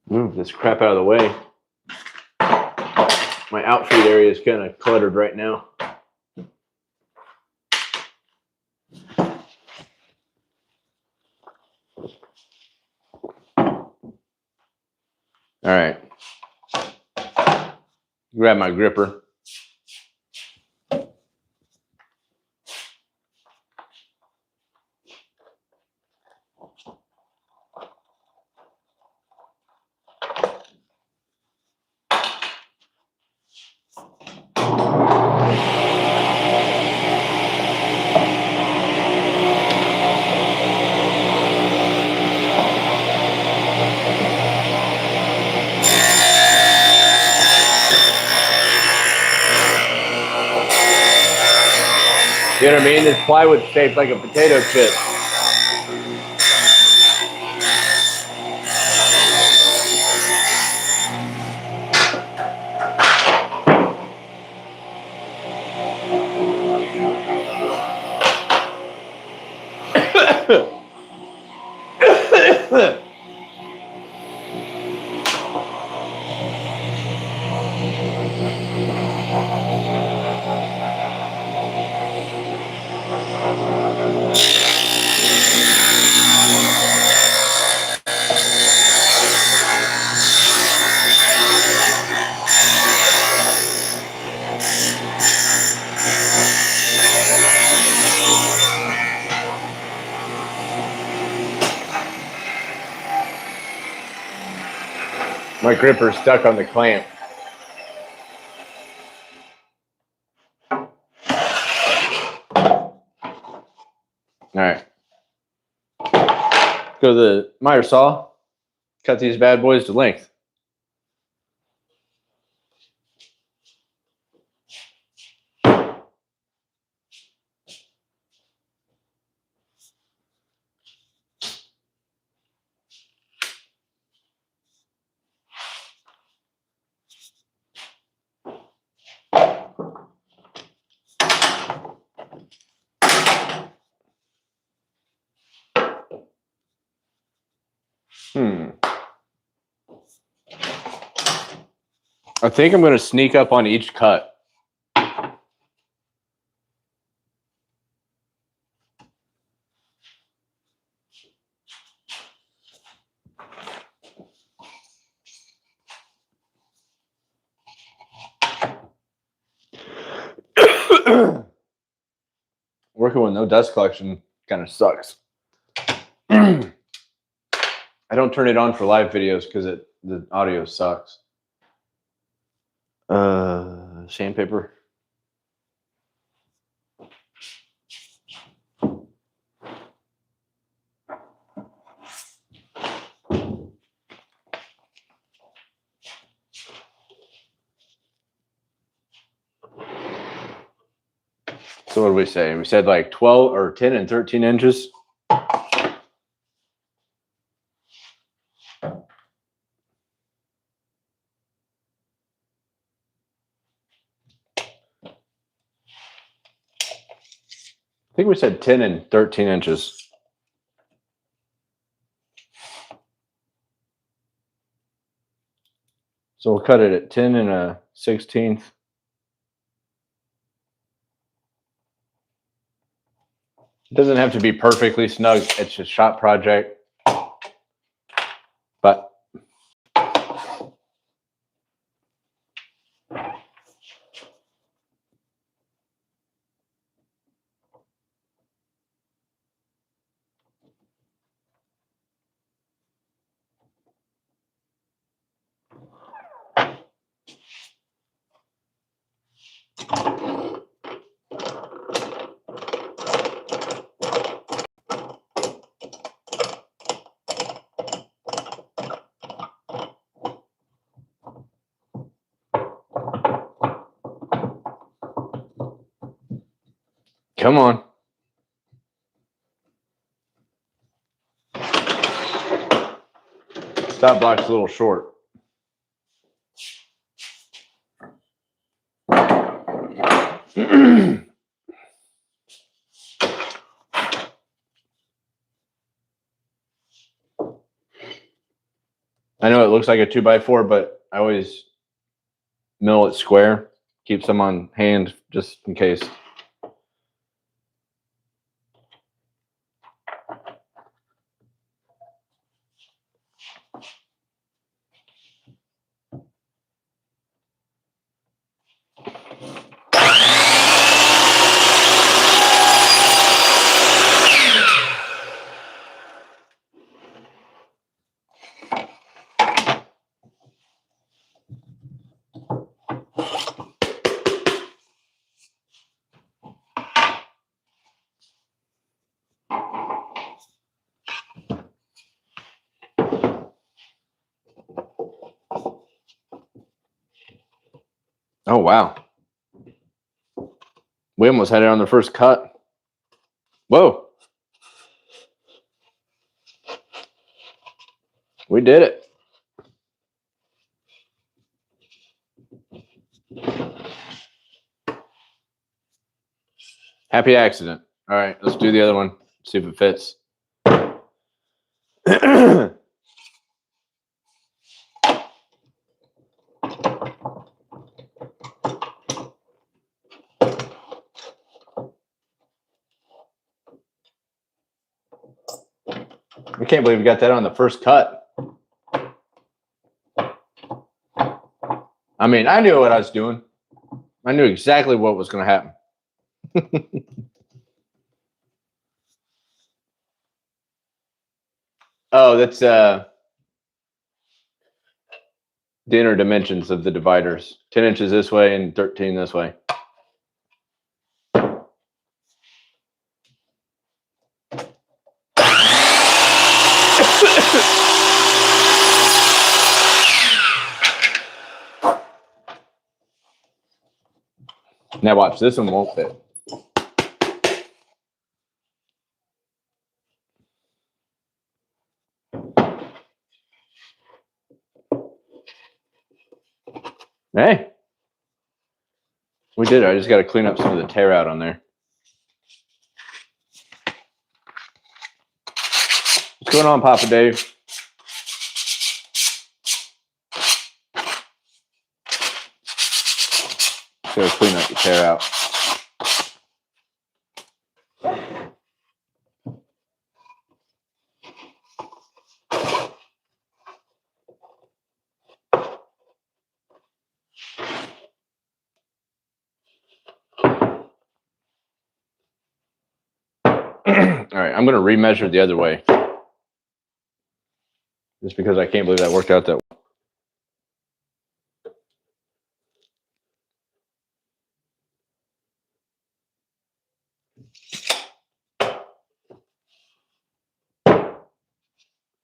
Move this crap out of the way. My outfeed area is kind of cluttered right now. All right. Grab my gripper. You know what I mean? This plywood shaped like a potato chip. My gripper's stuck on the clamp. All right. Go to the miter saw. Cut these bad boys to length. I think I'm going to sneak up on each cut. Working with no dust collection kind of sucks. I don't turn it on for live videos because the audio sucks. Sandpaper. So what did we say? We said like 12 or 10 and 13 inches. I think we said 10 and 13 inches. So we'll cut it at 10 and a 16th. It doesn't have to be perfectly snug. It's a shop project. But come on. Stop block's a little short. I know it looks like a 2x4, but I always mill it square. Keep some on hand just in case. Oh, wow. We almost had it on the first cut. Whoa. We did it. Happy accident. All right, let's do the other one. See if it fits. I can't believe we got that on the first cut. I mean, I knew what I was doing. I knew exactly what was going to happen. Oh, that's the inner dimensions of the dividers. 10 inches this way and 13 this way. Now watch, this one won't fit. Hey, we did it. I just got to clean up some of the tear out on there. What's going on, Papa Dave? Just got to clean up the tear out. All right, I'm going to remeasure the other way. Just because I can't believe that worked out that way.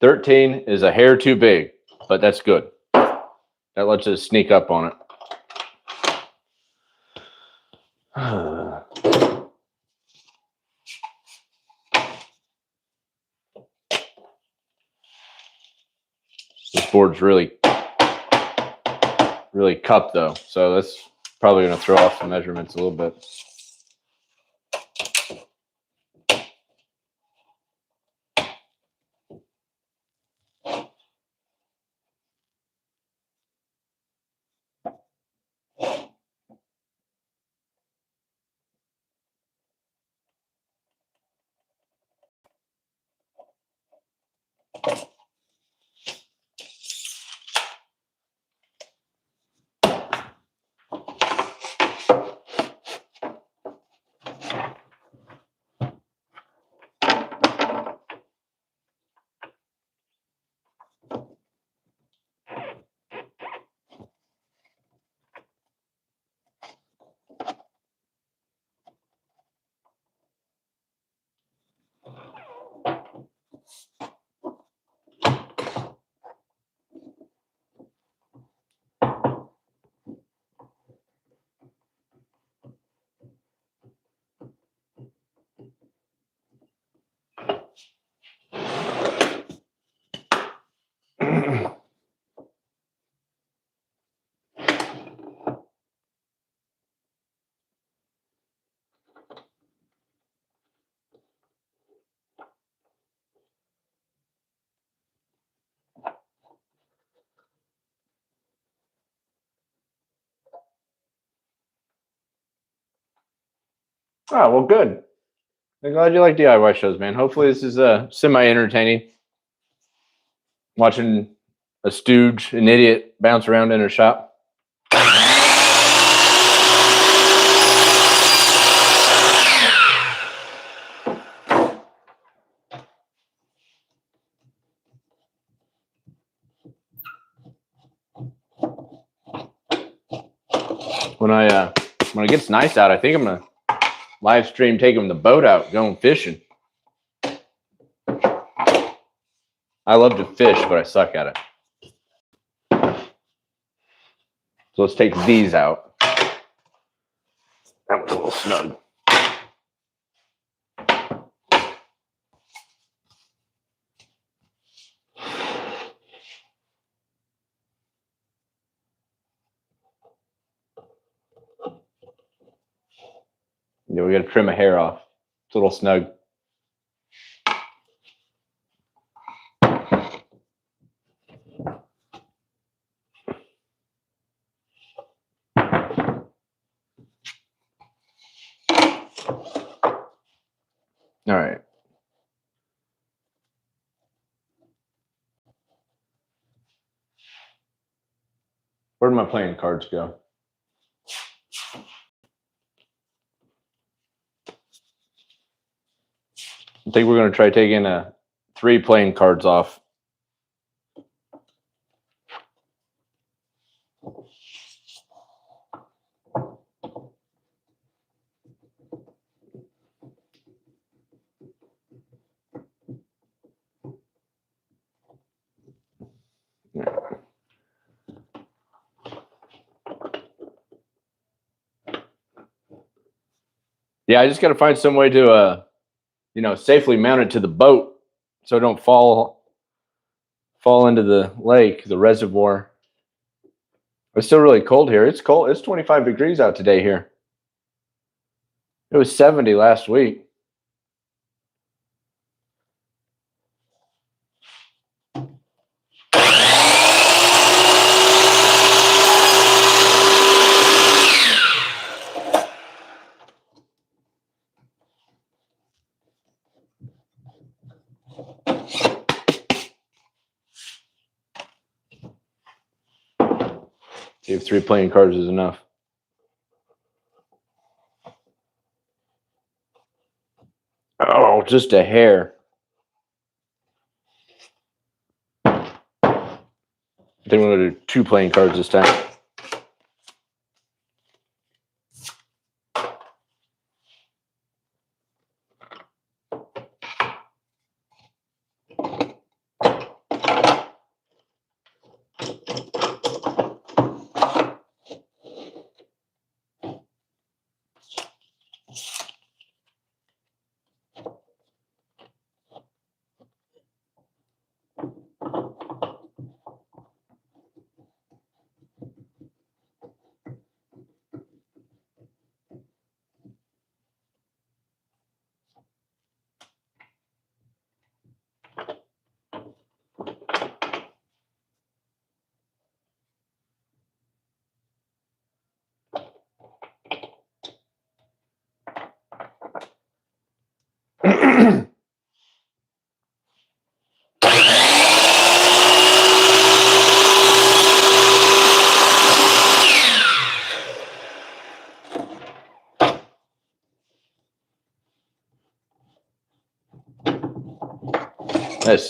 $13 is a hair too big, but that's good. That lets us sneak up on it. This board's really cupped though, so that's probably going to throw off the measurements a little bit. Oh, well, good. I'm glad you like DIY shows, man. Hopefully this is semi-entertaining. Watching a stooge, an idiot, bounce around in her shop. When it gets nice out, I think I'm gonna live stream taking the boat out, going fishing. I love to fish, but I suck at it. So let's take these out. That was a little snug. Yeah, we got to trim a hair off. It's a little snug. All right. Where did my playing cards go? I think we're going to try taking 3 playing cards off. Yeah, I just got to find some way to, safely mount it to the boat so it don't fall into the lake, the reservoir. It's still really cold here. It's cold. It's 25 degrees out today here. It was 70 last week. See if 3 playing cards is enough. Oh, just a hair. I think we're going to do 2 playing cards this time.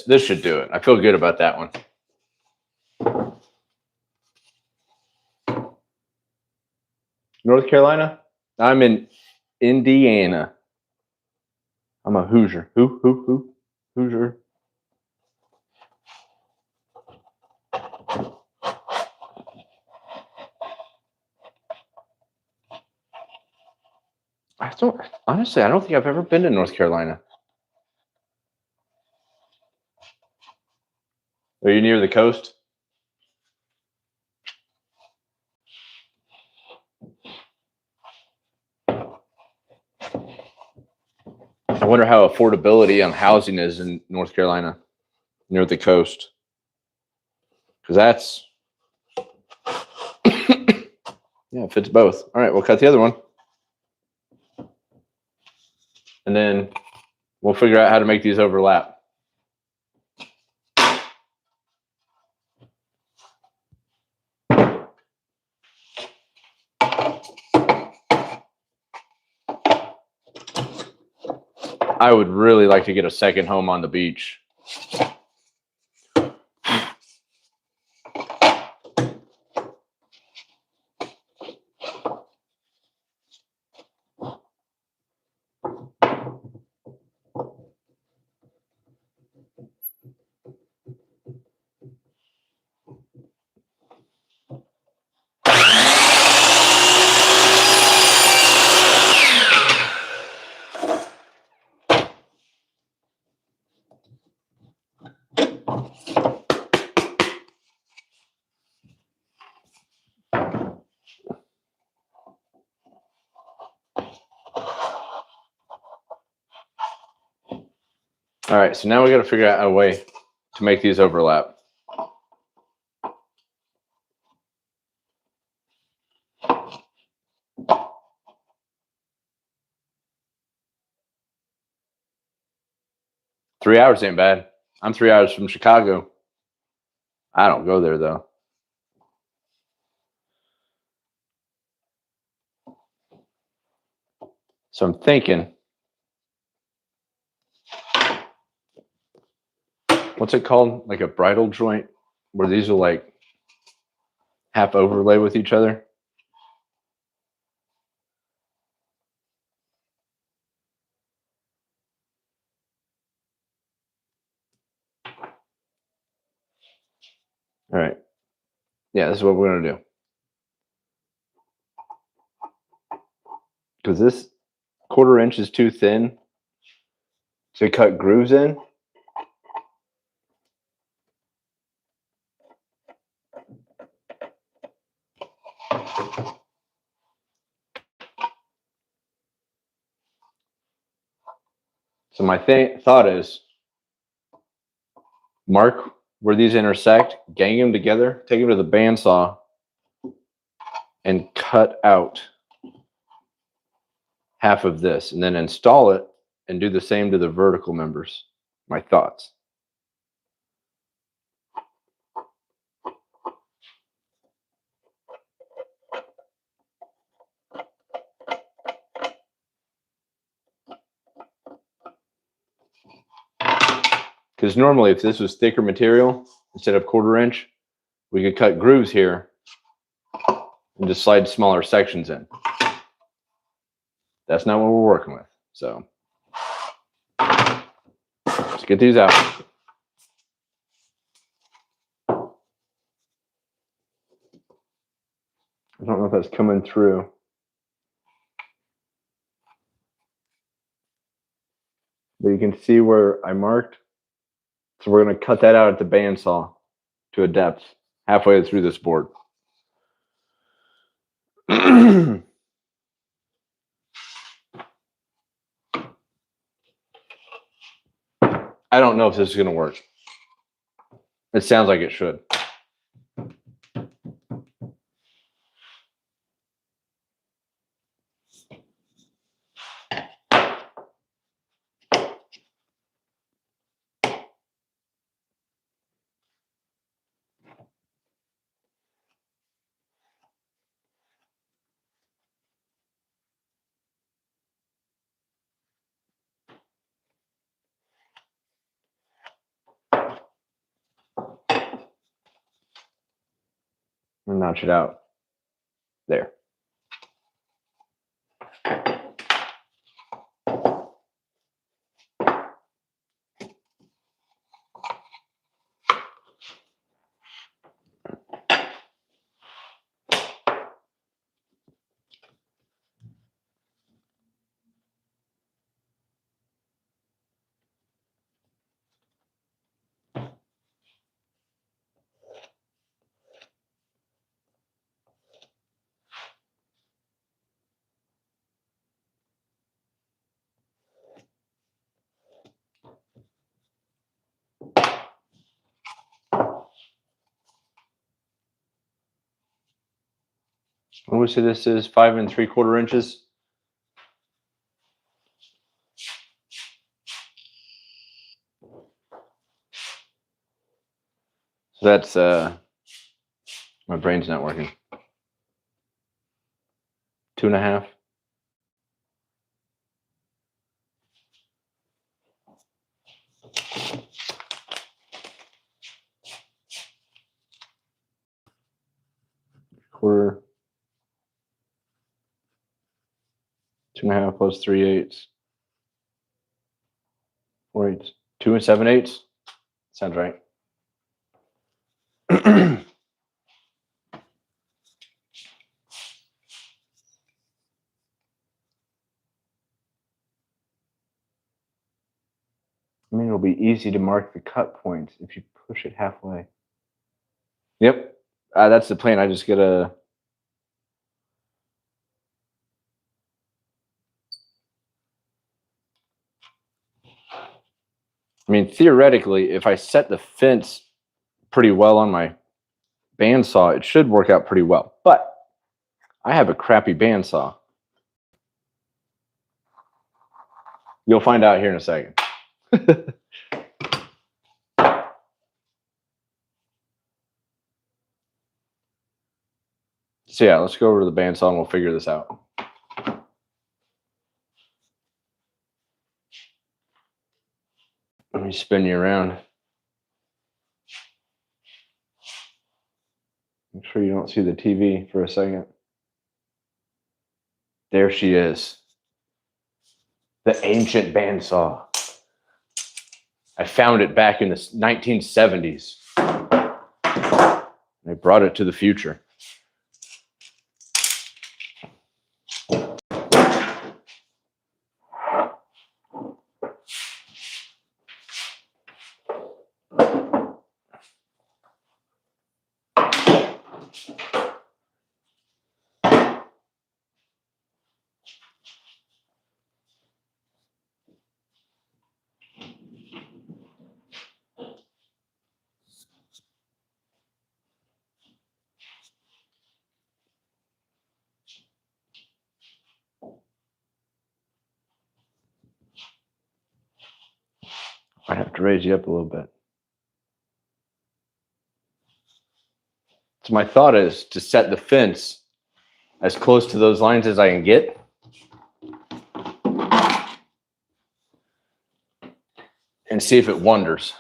This should do it. I feel good about that one. North Carolina? I'm in Indiana. I'm a Hoosier. Hoosier. I don't think I've ever been to North Carolina. Are you near the coast? I wonder how affordability on housing is in North Carolina, near the coast. Because that's, yeah, it fits both. All right, we'll cut the other one. And then we'll figure out how to make these overlap. I would really like to get a second home on the beach. All right, so now we got to figure out a way to make these overlap. Three hours ain't bad. I'm 3 hours from Chicago. I don't go there though. So I'm thinking, what's it called? Like a bridle joint, where these are like half overlay with each other. All right. Yeah, this is what we're going to do. Because this 1/4 inch is too thin to cut grooves in. So my thought is mark where these intersect, gang them together, take them to the bandsaw, and cut out half of this, and then install it and do the same to the vertical members. My thoughts. Because normally if this was thicker material instead of 1/4 inch, we could cut grooves here and just slide smaller sections in. That's not what we're working with. So let's get these out. I don't know if that's coming through. But you can see where I marked. So we're going to cut that out at the bandsaw to a depth halfway through this board. I don't know if this is going to work. It sounds like it should. And notch it out. There. What would say this is 5 3/4 inches. So that's my brain's not working. 2.5. Quarter. 2.5 plus 3/8. 4/8. 2 7/8. Sounds right. I mean, it'll be easy to mark the cut points if you push it halfway. Yep, that's the plan. I just gotta. mean, theoretically, if I set the fence pretty well on my bandsaw, it should work out pretty well. But I have a crappy bandsaw. You'll find out here in a second. So yeah, let's go over to the bandsaw and we'll figure this out. Let me spin you around. Make sure you don't see the TV for a second. There she is. The ancient bandsaw. I found it back in the 1970s. They brought it to the future. I'd have to raise you up a little bit. So my thought is to set the fence as close to those lines as I can get. And see if it wanders.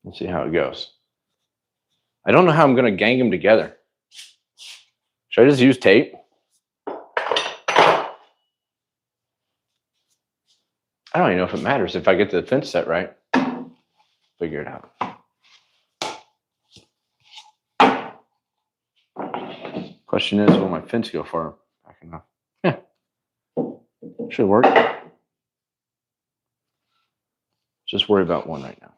Let's see how it goes. I don't know how I'm going to gang them together. Should I just use tape? I don't even know if it matters if I get the fence set right. Figure it out. Question is, will my fence go far back enough? Yeah. Should work. Just worry about one right now.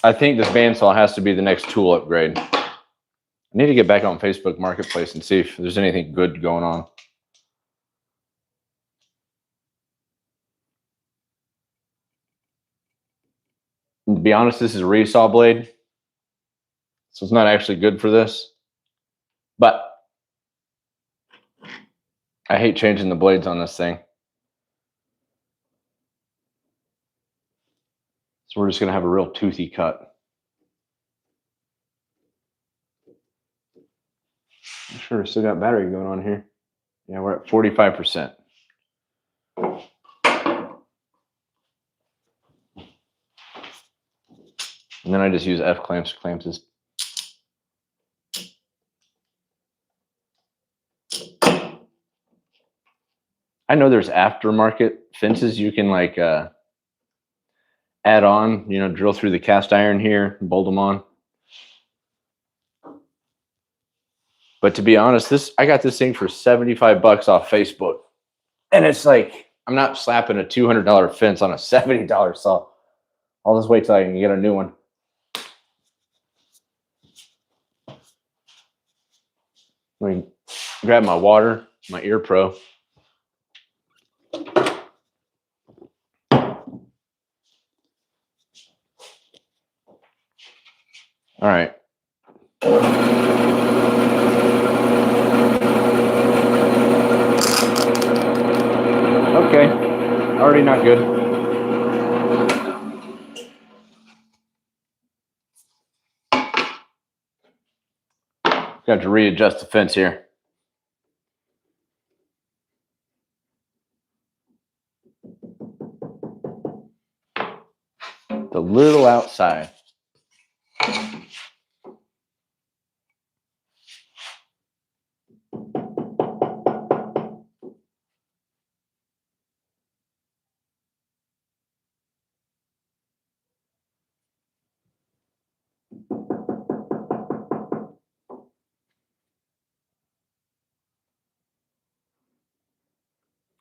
I think this bandsaw has to be the next tool upgrade. I need to get back on Facebook Marketplace and see if there's anything good going on. And to be honest, this is a resaw blade, so it's not actually good for this. But I hate changing the blades on this thing. So we're just going to have a real toothy cut. I'm sure still got battery going on here. Yeah, we're at 45%. And then I just use F clamps. I know there's aftermarket fences you can like add on, you know, drill through the cast iron here and bolt them on. But to be honest, I got this thing for $75 off Facebook. And it's like, I'm not slapping a $200 fence on a $70 saw. I'll just wait till I can get a new one. Let me grab my water, my ear pro. All right. Okay. Already not good. Got to readjust the fence here. It's a little outside.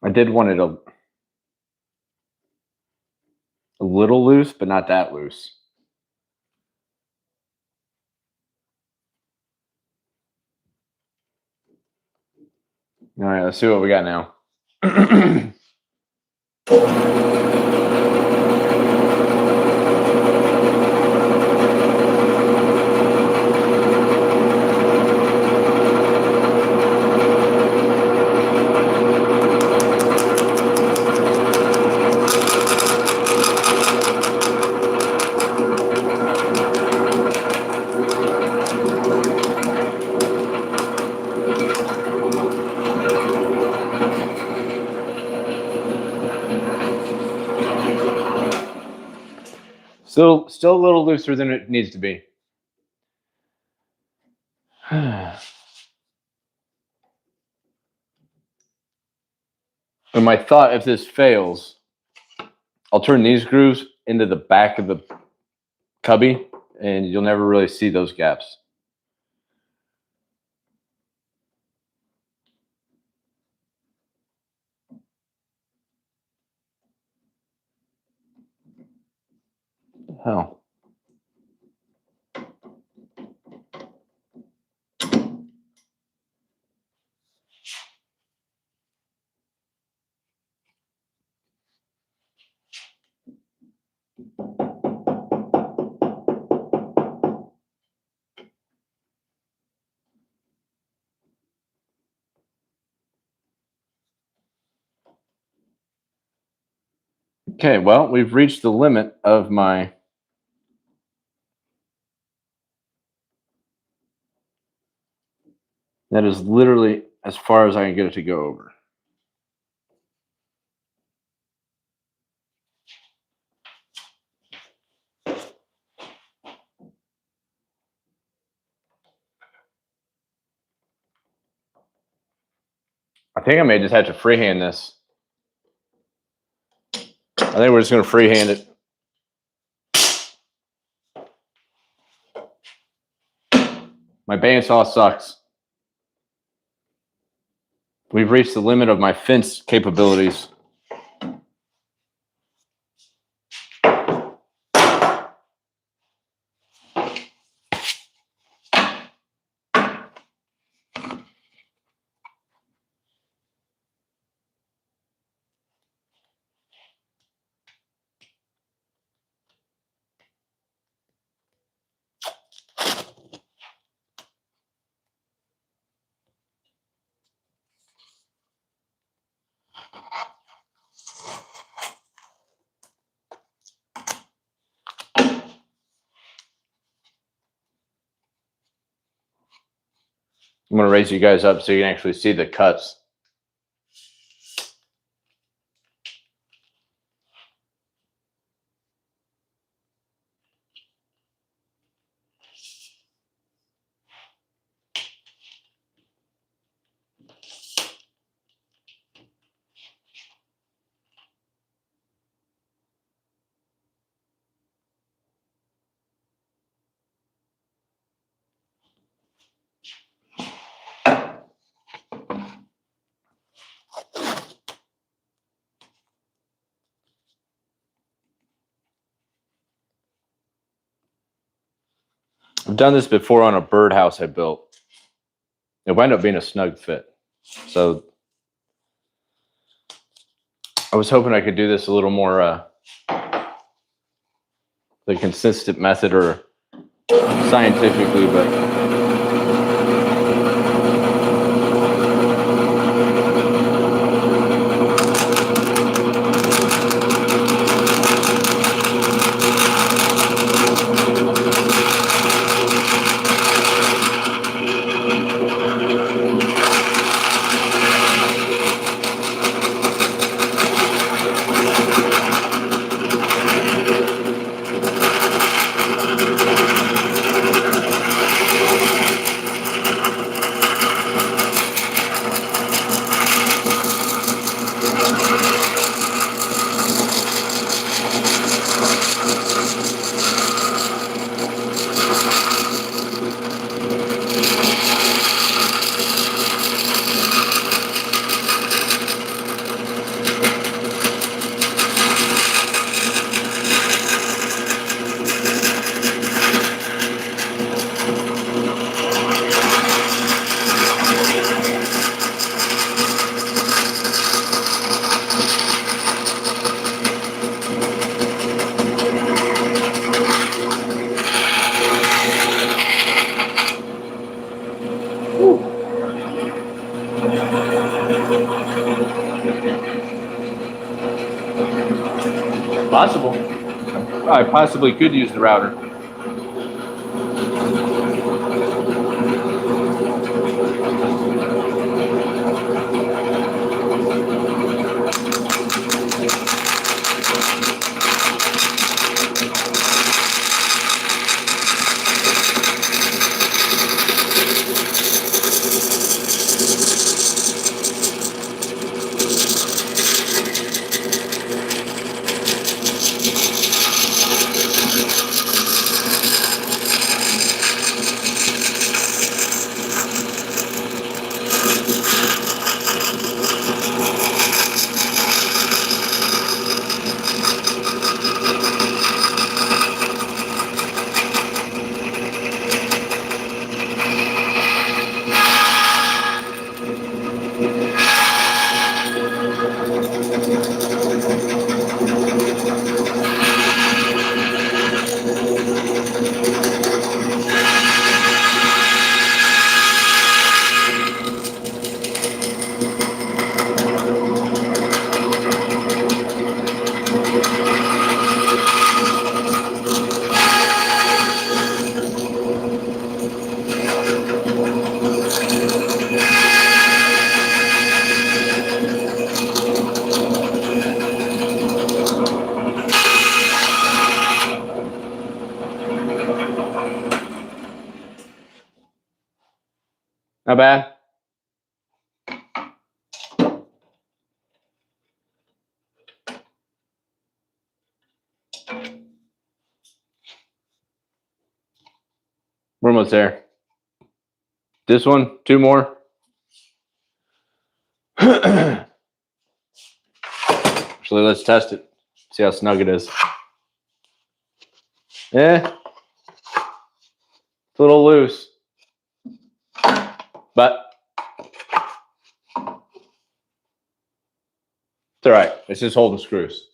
I did want it a little loose, but not that loose. All right, let's see what we got now. Still a little looser than it needs to be. And my thought, if this fails, I'll turn these grooves into the back of the cubby, and you'll never really see those gaps. Hell. Okay, well, we've reached the limit of my that is literally as far as I can get it to go over. I think I may just have to freehand this. I think we're just going to freehand it. My bandsaw sucks. We've reached the limit of my fence capabilities. I'm going to raise you guys up so you can actually see the cuts. I've done this before on a birdhouse I built. It wound up being a snug fit. So I was hoping I could do this a little more the consistent method or scientifically, but Possible. I possibly could use the router. Not bad. We're almost there. This one, 2 more. Actually, let's test it. See how snug it is. Yeah. It's a little loose. But it's all right. It's just holding screws.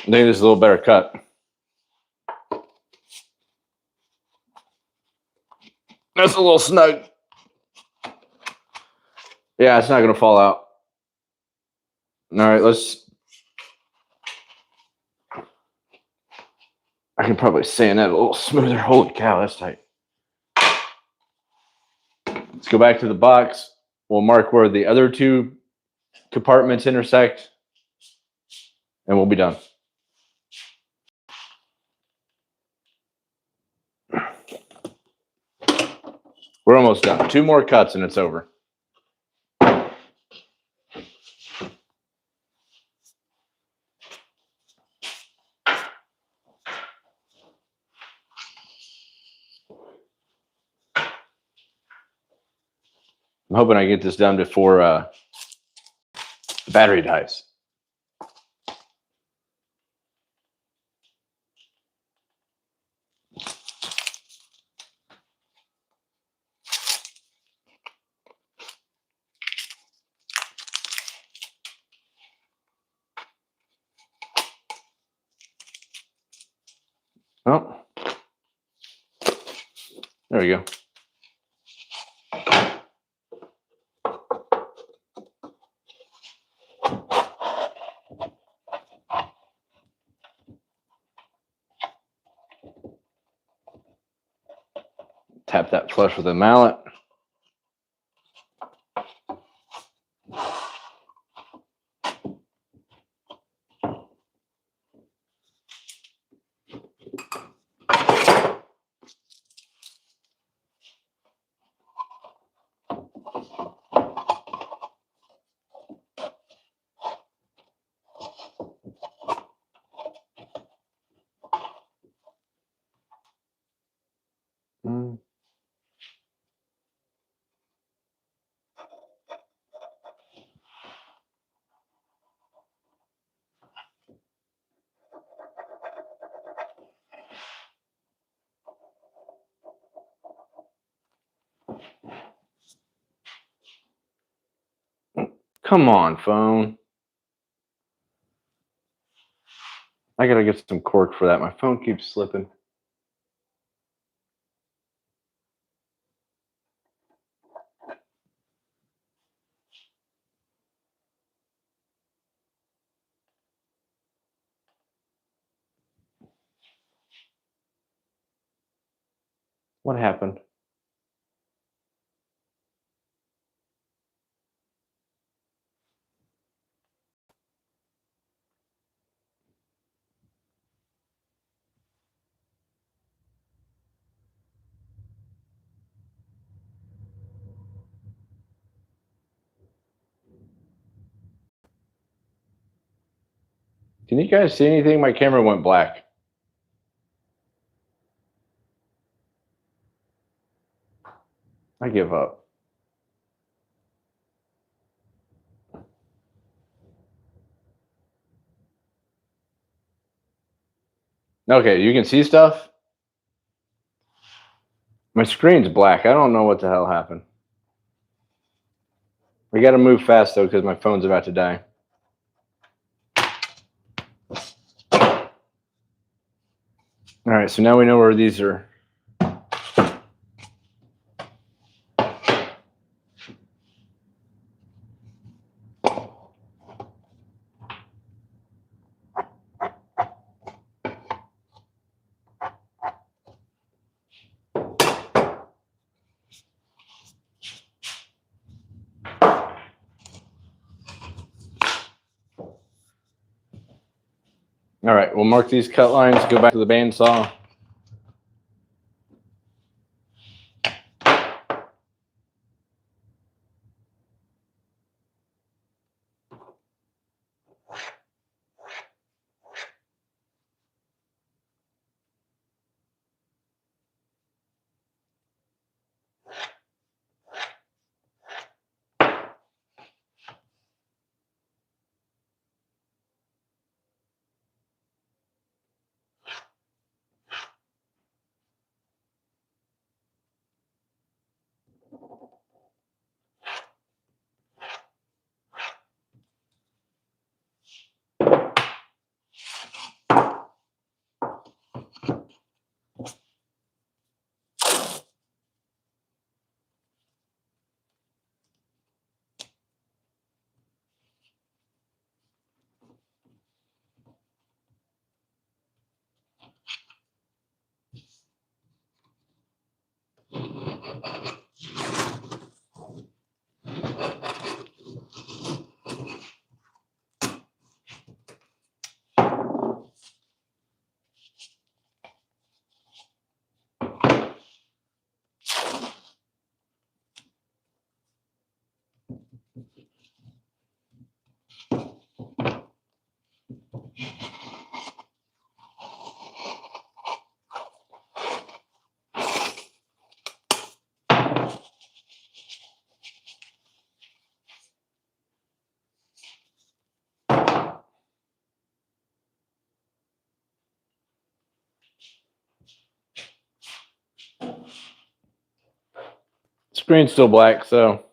I think this is a little better cut. That's a little snug. Yeah, it's not going to fall out. All right, I can probably sand that a little smoother. Holy cow, that's tight. Let's go back to the box. We'll mark where the other 2 compartments intersect, and we'll be done. We're almost done. 2 more cuts and it's over. I'm hoping I get this done before the battery dies. Oh, there we go. Tap that flush with a mallet. Come on, phone. I gotta get some cork for that. My phone keeps slipping. What happened? Can you guys see anything? My camera went black. I give up. Okay, you can see stuff? My screen's black. I don't know what the hell happened. We gotta move fast though, because my phone's about to die. All right, so now we know where these are. All right, we'll mark these cut lines, go back to the bandsaw. Screen's still black, so.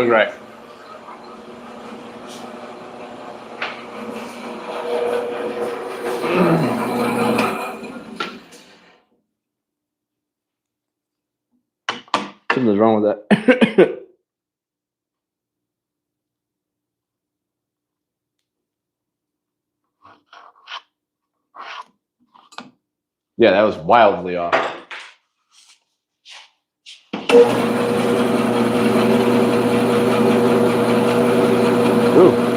look right. Something's wrong with that. Yeah, that was wildly off. Ooh.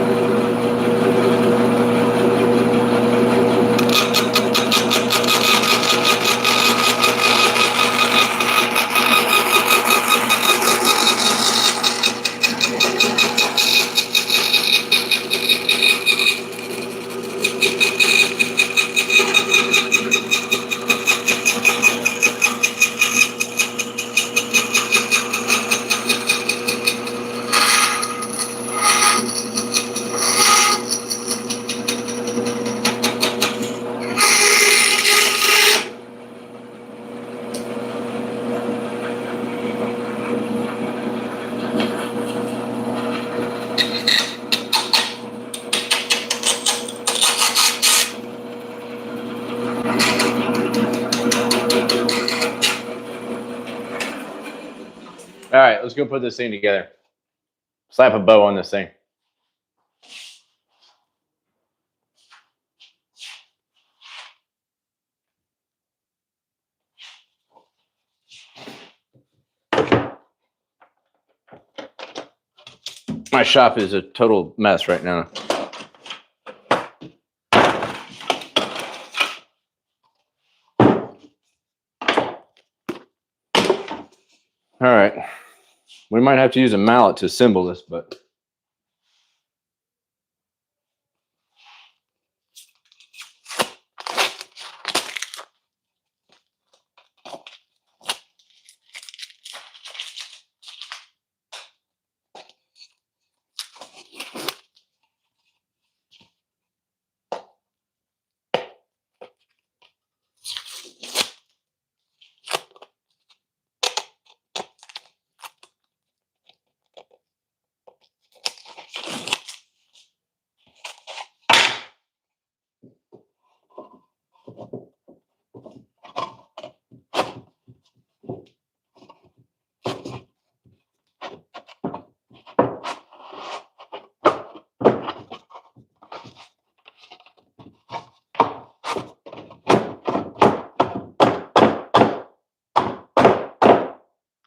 All right, let's go put this thing together. Slap a bow on this thing. My shop is a total mess right now. All right. We might have to use a mallet to assemble this, but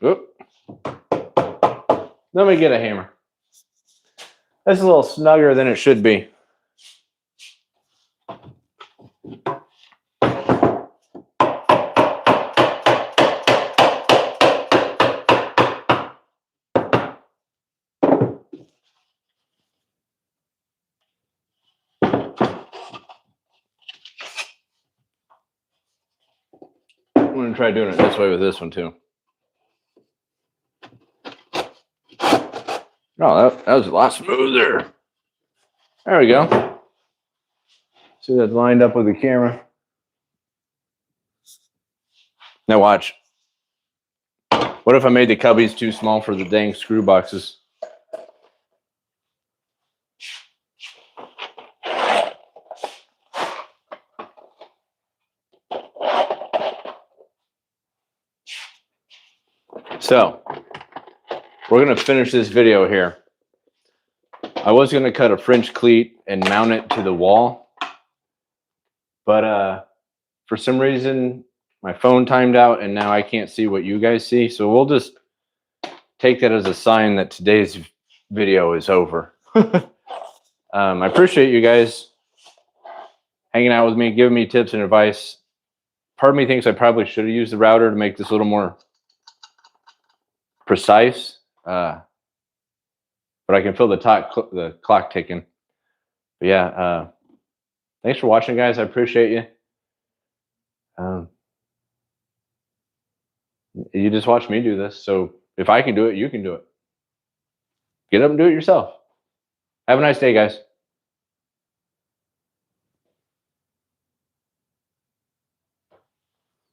oop. Let me get a hammer. That's a little snugger than it should be. I'm going to try doing it this way with this one too. Oh, that was a lot smoother. There we go. See, that's lined up with the camera. Now watch. What if I made the cubbies too small for the dang screw boxes? So, we're going to finish this video here. I was going to cut a French cleat and mount it to the wall, but for some reason my phone timed out and now I can't see what you guys see. So we'll just take that as a sign that today's video is over. I appreciate you guys hanging out with me, giving me tips and advice. Part of me thinks I probably should have used the router to make this a little more precise, but I can feel the clock ticking. But yeah, thanks for watching, guys. I appreciate you. You just watch me do this, so if I can do it, you can do it. Get up and do it yourself. Have a nice day, guys.